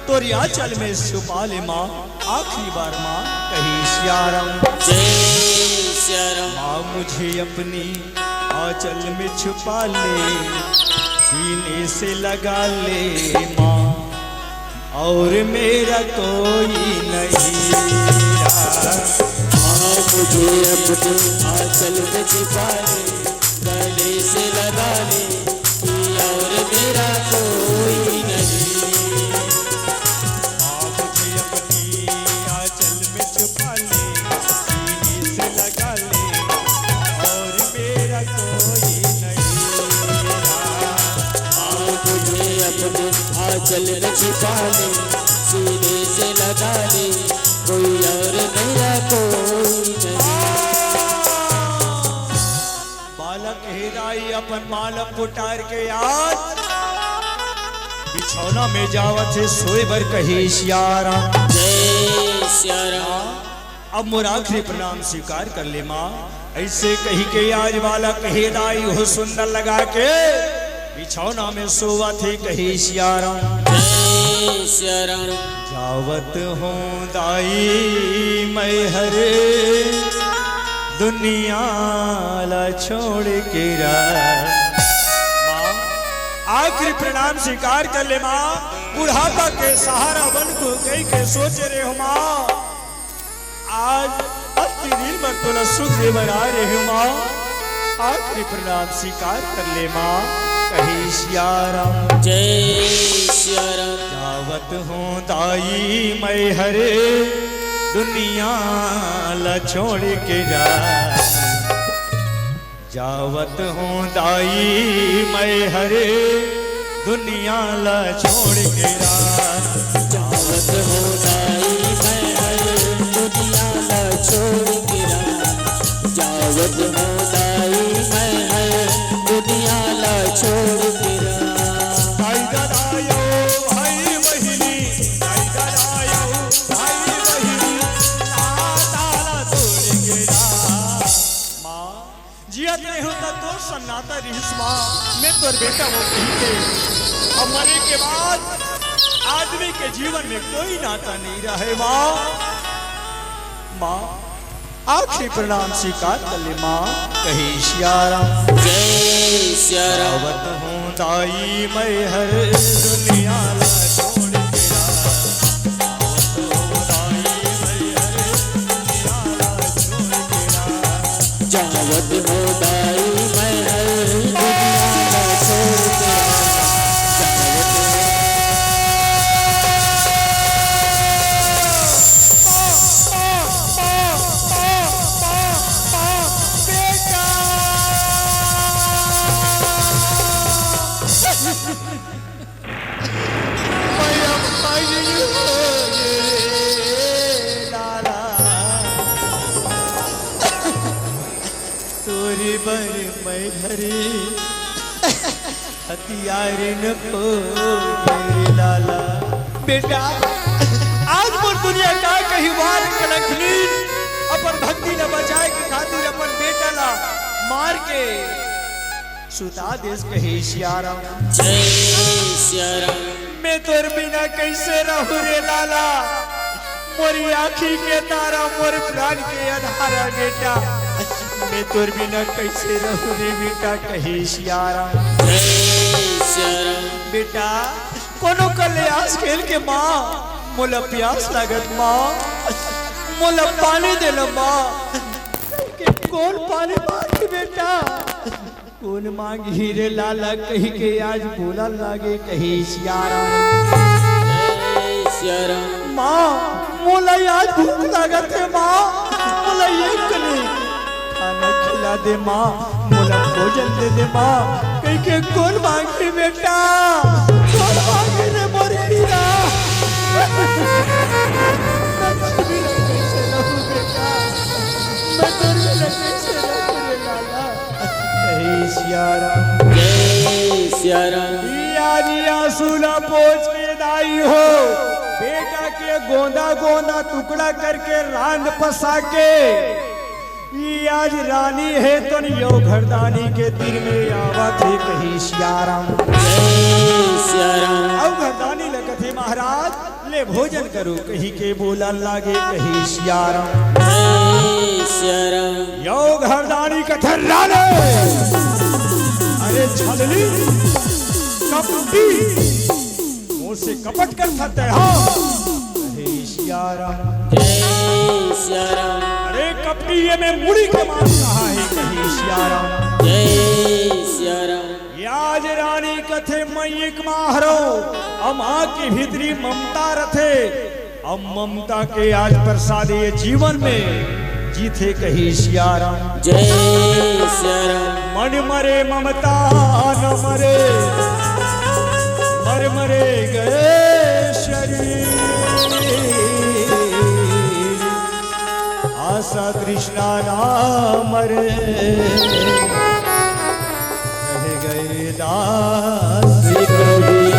तोरी आंचल में छुपा ले माँ, आखिरी बार माँ कही सियाराम। माँ मुझे अपनी आंचल में छुपा ले, सीने से लगा ले माँ, और मेरा कोई नहीं रहा। माँ मुझे अपनी आंचल में छुपा ले, गले से लगा ले, और मेरा कोई नहीं। माँ मुझे अपनी आंचल में छुपा ले, सीने से लगा ले, और मेरा कोई नहीं रहा। माँ मुझे अपने आंचल में छुपा ले, सीने से लगा ले, कोई और मेरा कोई नहीं। बालक हेराई अपन मालक पुटार के आज, बिछौना में जावत है सोए बर कहे सियाराम। अब मोर आखिरी प्रणाम स्वीकार कर ले माँ, ऐसे कही के आज बालक हेराई हो सुंदर लगा के बिछौना में सोवा थे कहे सियाराम। जावत हूँ दाई मैं हरे दुनिया ला छोड़ के माँ आखिरी प्रणाम स्वीकार कर ले माँ, बुढ़ापा के सहारा बन को कही के सोच रहे हो माँ, आज अति दिल में तुला सुख दे बना रहे हो माँ, आखिरी प्रणाम स्वीकार कर ले माँ कही सियाराम। जावत हूँ दाई मैं हरे दुनिया ला छोड़ के जावत हूँ दाई मैं हरे दुनिया ला छोड़ के जावत हूँ दाई मैं हरे दुनिया ला छोड़ के जावत हूँ दाई मैं हरे दुनिया ला छोड़ के सन्नाटा रिहिस माँ, मैं तोर बेटा वो कही थे, अब मरे के बाद आदमी के जीवन में कोई नाता नहीं रहे माँ। माँ आखिरी प्रणाम स्वीकार कर ले माँ कही सियाराम। जावत हूँ दाई मैं हर दुनिया ला छोड़ के जावत हूँ दाई मैं हर दुनिया ला छोड़ के जावत हूँ दाई हथियार न को लाला बेटा, आज मोर दुनिया का कही वार कलंकनी अपन भक्ति न बचाए के खातिर अपन बेटा ला मार के सुता देश कहे सियाराम। मैं तोर बिना कैसे रहूं रे लाला, मोरी आँखी के तारा मोर प्राण के आधारा बेटा, मैं तोर बिना कैसे रहूं रे बेटा कहे सियाराम। बेटा कोनो कल्यास खेल के माँ मोला प्यास लागत माँ, मोला पानी दे लो माँ, कौन पानी मांगी बेटा, कौन मांगी रे लाला कही के आज बोला लागे कही सियाराम। माँ मोला आज भूख लागत है माँ, मोला एक कने खाना खिला दे माँ, मोला भोजन दे दे माँ। कहीं के कौन मांगे बेटा, कौन मांगे रे मोरे हीरा। मैं तो भी कैसे रहूं बेटा, मैं तो भी कैसे रहूं रे लाला। जय सिया राम, जय सिया राम। यारिया सुना पोच के दाई हो, बेटा के गोंदा गोंदा टुकड़ा करके रांद पसा के, ये आज रानी है तो यो घरदानी के तीर में आवा थे कही सियाराम। जय सिया राम। अब घरदानी लगत है महाराज ले भोजन करो, कही के बोला लागे कही सियाराम। जय सिया राम। यो घरदानी कथे राने, अरे छलली कपटी मुंह से कपट कर सकते हो कही सियाराम। जय सिया राम। अरे कपटी ये में मुड़ी के मार कहा है कही सियाराम। जय सिया राम। याज रानी कथे मयिक माहरो, अब माँ की भीतरी ममता रथे, अब ममता के आज प्रसाद ये जीवन में जीते कही सियाराम। जय सिया राम। मन मरे ममता न मरे, मर मरे गए शरीर, आशा तृष्णा ना मरे, रह गए दास कबीर।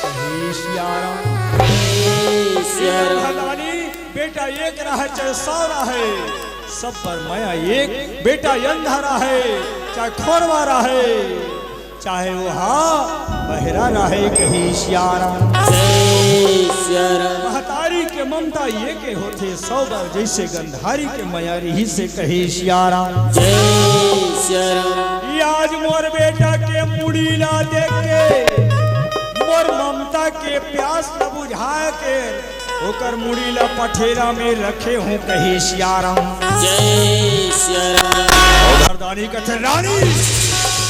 कही सियाराम। जय सिया राम। भगवानी बेटा एक रहा चाहे 100 रहे, सब पर माया एक, बेटा अंधा रहे चाहे खोरवा रहे, चाहे वहा बहरा रहे कही सियाराम। जय सिया राम। महतारी के ममता ये के होते 100 बार जैसे गंधारी के मयारी ही से कही सियाराम। जय सिया राम। ये आज मोर बेटा के मुड़ी ला देख के, मोर ममता के प्यास न बुझा के, ओकर मुड़ी ला पठेरा में रखे हूँ कही सियाराम। जय सिया राम। घरदानी कथे रानी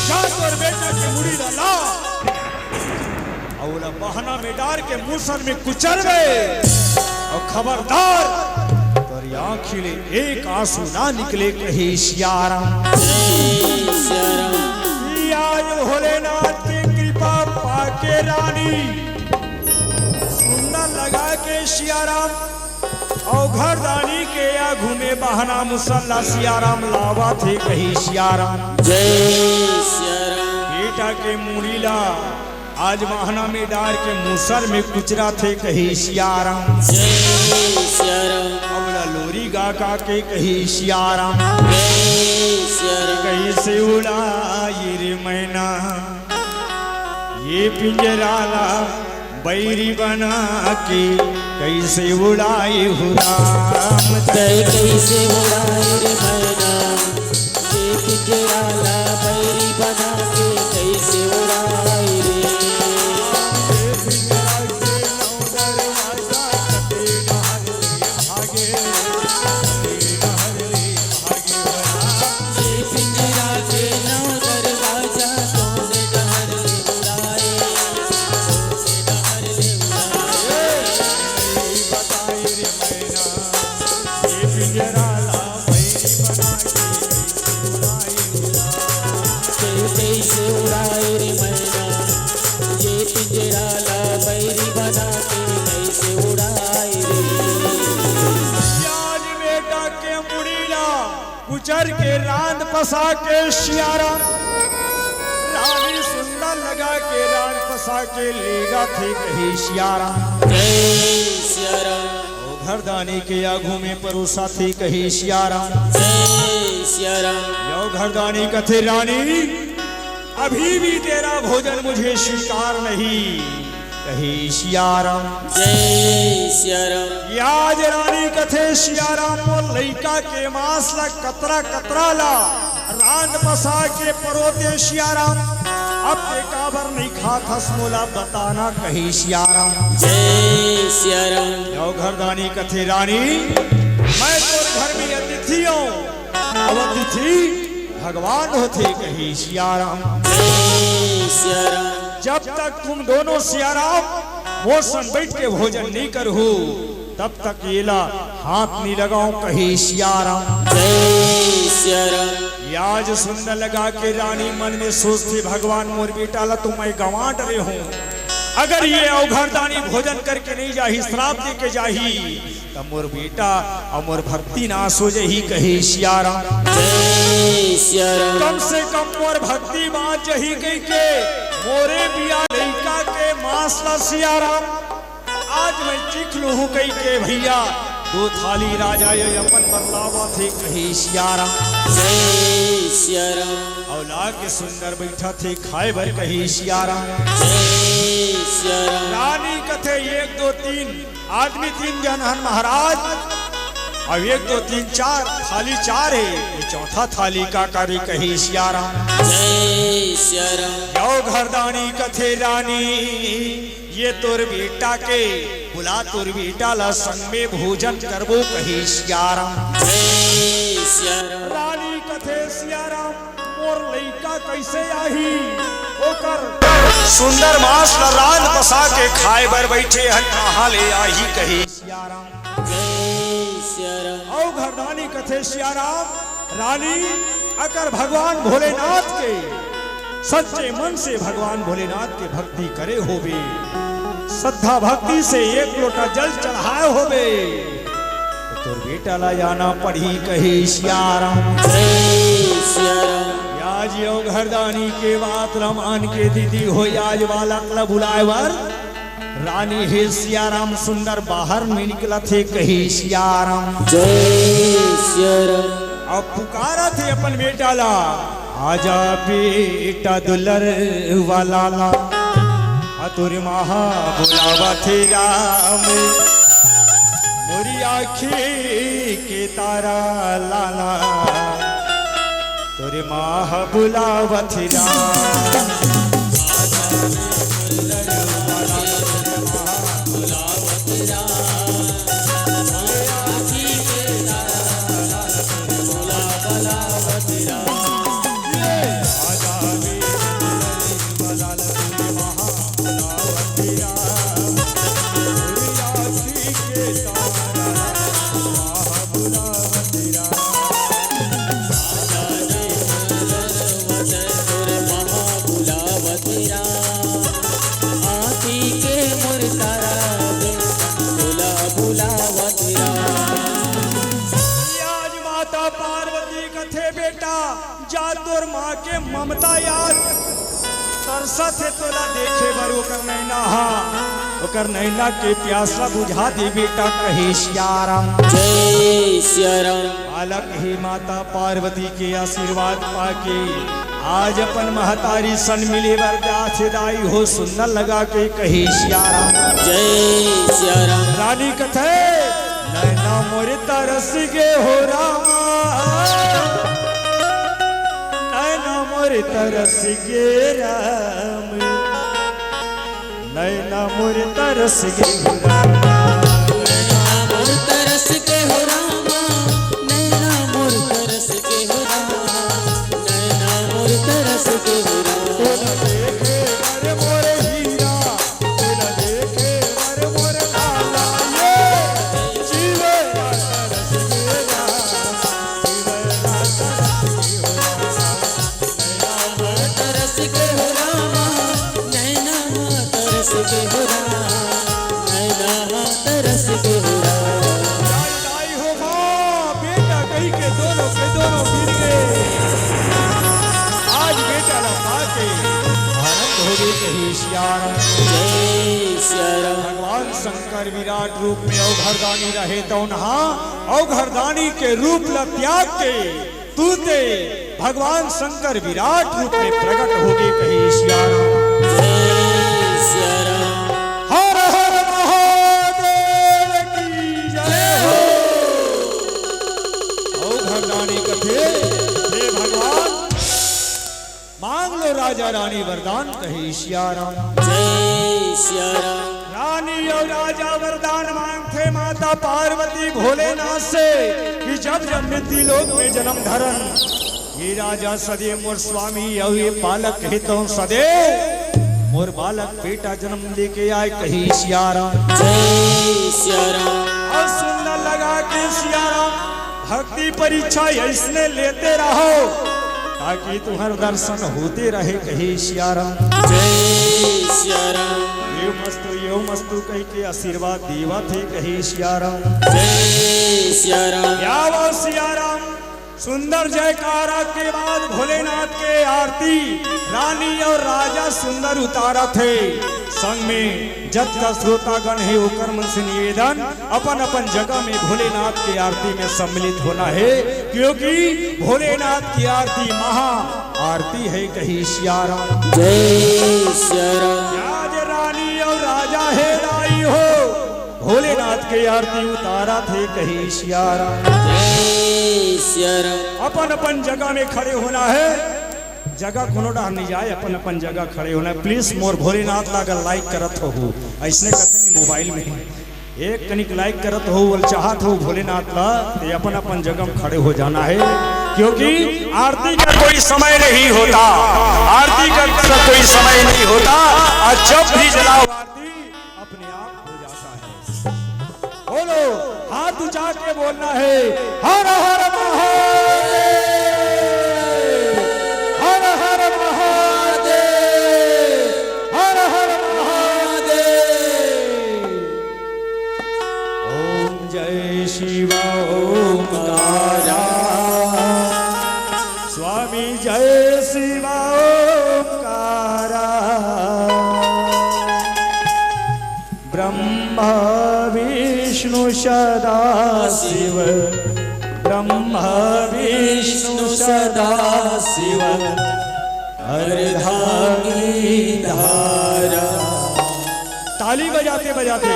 जा तोर बेटा के मुड़ी ला ला, और बहना में डार के मूसल में कुचल गए, और खबरदार तोरी आँखी ले एक आंसू ना निकले कही सियाराम। जय सिया राम। आज भोलेनाथ की कृपा पाके रानी सुंदर लगा के सियाराम, और घरदानी के या घूमे बहना मुसल्ला सियाराम लावा थे कही सियाराम। जय सिया राम। बेटा के मुड़ीला आज बहना में डार के मूसल में कुचरा थे कही सियाराम। जय सिया राम। अबला लोरी गा गा के कही सियाराम। जय सिया राम। कहीं से उड़ाई रे मैना, ये पिंजरा ला बैरी बना के, कैसे उड़ाई हो राम। कैसे उड़ाए रे मैना, ये पिंजरा ला बैरी बना के, कैसे उड़ाए रे। ये पिंजरा के नौ दरवाजा तोने डहर ले उड़ाए, तोने डहर ले कैसे उड़ाए रे मैना, ये पिंजरा ला बैरी बना के, कैसे उड़ाए रे। आज बेटा के मुड़ीला कुचर के रांद पसा के सियाराम, रानी सुंदर लगा के रांद पसा के लेगा थे कही सियाराम। जय सिया राम। घरदानी के आगू में परोसा थी कही सियाराम। जय सिया राम। यो घरदानी कथे रानी अभी भी तेरा भोजन मुझे स्वीकार नहीं कही सियाराम। जय सिया राम। याज रानी कथे सियाराम वो लइका के मांस ला कतरा कतरा ला रांद पसा के परोते सियाराम, अब ते काबर नहीं खाथस मोला बताना कही सियाराम। जय सिया राम। यो घरदानी कथे रानी मैं तोर घर में अतिथि हूँ, अब अतिथि भगवान होते कही सियाराम। जय सिया राम। जब तक तुम दोनों सियाराम मोर संग बैठ के भोजन नहीं करहु, तब तक येला हाथ नहीं लगाओ कही सियाराम। जय सिया राम। ये आज सुंदर लगा के रानी मन में सोचती भगवान मोर बेटा ला तो मैं गंवा डरे हूँ। अगर ये अवघरदानी भोजन करके नहीं जाही श्राप दे के जाही तब मोर बेटा और मोर भक्ति नाश हो जही कही सियाराम। जय सिया राम। कम से कम मोर भक्ति बात जही गई के मोरे बिया लड़का के मांस ला सियाराम। आज मैं चीख लू हूँ कही के भैया 2 थाली राजा ये अपन बदलावा थे कही सियाराम। जय सिया राम। औला के सुंदर बैठा थे खाए भर कही सियाराम। जय सिया राम। रानी कथे 1 2 3 आदमी 3 जन हन महाराज अब 1 2 3 4 थाली 4 है ये चौथा थाली का कार्य कही सियाराम। जय सिया राम। यो घरदानी कथे रानी ये तोर बेटा के बुला तोर बेटा ला संग में भोजन करबो कही सियाराम। जय सिया राम। रानी कथे सियाराम मोर लइका कैसे आही ओकर सुंदर मांस ला रान बसा के खाए बर बैठे हन कहाँ ले आही कही सियाराम। जय सिया राम। औ घरदानी कथे सियाराम रानी अकर भगवान भोलेनाथ के सच्चे मन से भगवान भोलेनाथ के भक्ति करे होबे श्रद्धा भक्ति से 1 लोटा जल चढ़ाए होबे तो तोर बेटा ला जाना पढ़ी कही सियाराम। जय सिया राम। आज यो घरदानी के बात रमान के दीदी हो आज वाला क्लब बुलाए बर रानी हे सियाराम सुंदर बाहर में निकला थे कही सियाराम। जय सिया राम। अब पुकारा थे अपन बेटा ला आजा बेटा दुलर वाला ला तुर महा बुलावा थे राम मोरी आँखी के तारा लाला तुर महा बुलावा थे राम। जा तोर माँ के ममता याद तरसा थे तोला देखे बर ओकर नैना ओकर नैना के प्यासा बुझा दे बेटा कही सियाराम। जय सिया राम। बालक ही माता पार्वती के आशीर्वाद पाके आज अपन महतारी सन मिले बर दाई हो सुंदर लगा के कही सियाराम। जय सिया राम। रानी कथे नैना मोर तरस गे हो रामा मोर तरस गे राम नैना मोर तरस गे राम नैना मोर तरस के हो रामा नैना मोर तरस के हो रामा नैना मोर तरस के हो रामा देखे वर मोर हीरा देखे वर मोर लाला ये जीवे तरस गे राम तरस के हो रामा नैना तरस के हो रामा नैना तरस के हो रामा। दाई हो माँ बेटा कही के दोनों फिर गए आज बेटा लगा के आनंद हो गई कही सियाराम। जय सिया राम। भगवान शंकर विराट रूप में अवघरदानी रहे तो नहा अवघरदानी के रूप ला त्याग के तूते भगवान शंकर विराट रूप में प्रकट हो गए कही सियाराम। जय सिया राम। हर हर महादेव की जय हो। अवघरदानी कथे हे भगवान मांग लो राजा रानी वरदान कही सियाराम। जय सिया राम। रानी और राजा वरदान मांगते माता पार्वती भोलेनाथ से कि जब जब मृत्यु लोक में जन्म धरन ये राजा सदैव मोर स्वामी और ये बालक है तो सदैव मोर बालक बेटा जन्म लेके आए कही सियाराम। जय सिया राम। और सुंदर लगा के सियाराम भक्ति परीक्षा ऐसने लेते रहो ताकि तुम्हारा दर्शन होते रहे कहीं सियाराम। जय सिया राम, यो मस्तु कह के आशीर्वाद दीवा थे कहीं सियाराम। जय सिया राम, क्या वो सियाराम। सुंदर जयकारा के बाद भोलेनाथ के आरती रानी और राजा सुंदर उतारा थे। संग में जब तक श्रोतागण है ओकर मन से निवेदन अपन अपन जगह में भोलेनाथ की आरती में सम्मिलित होना है, क्योंकि भोलेनाथ की आरती महा आरती है कहीं सियाराम। जय सिया राम, आज रानी और राजा है राई हो, भोलेनाथ की आरती उतारा थे कहीं सियाराम। जय सिया राम, अपन अपन जगह में खड़े होना है, जगह कोनो डार नहीं जाए, अपन अपन जगह खड़े होना है। प्लीज मोर भोलेनाथ ला अगर लाइक करत हो ऐसने कहते नहीं मोबाइल में एक कनिक लाइक करत हो और चाहत हो भोलेनाथ ला तो अपन अपन जगह में खड़े हो जाना है, क्योंकि आरती का कोई समय नहीं होता, आरती का कोई समय नहीं होता और जब भी जलाओ आरती अपने आप हो जाता है। बोलो हाथ उठा के बोलना है हर हर महादेव, हर हर महादेव, हर हर महादेव। ओम जय शिवा ओमकारा, स्वामी जय शिवा ओमकारा। ब्रह्मा विष्णु सदा शिव, ब्रह्मा विष्णु सदा शिव, अर्धांगी धारा। ताली बजाते बजाते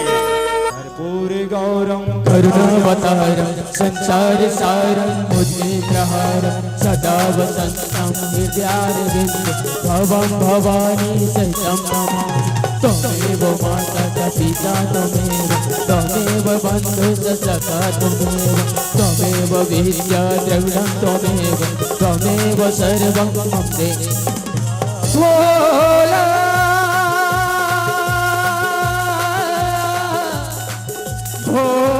कर्पूर गौरम करुणावतारं संसार सारं बुद्धिप्रहारं सदा वसन्तं हृदयारविन्दे भवं भवानी सहितं मम। त्वमेव माता च पिता त्वमेव बन्धु च सखा त्वमेव, त्वमेव विद्या द्रविणं त्वमेव सर्वं मम देहि। भोला भोला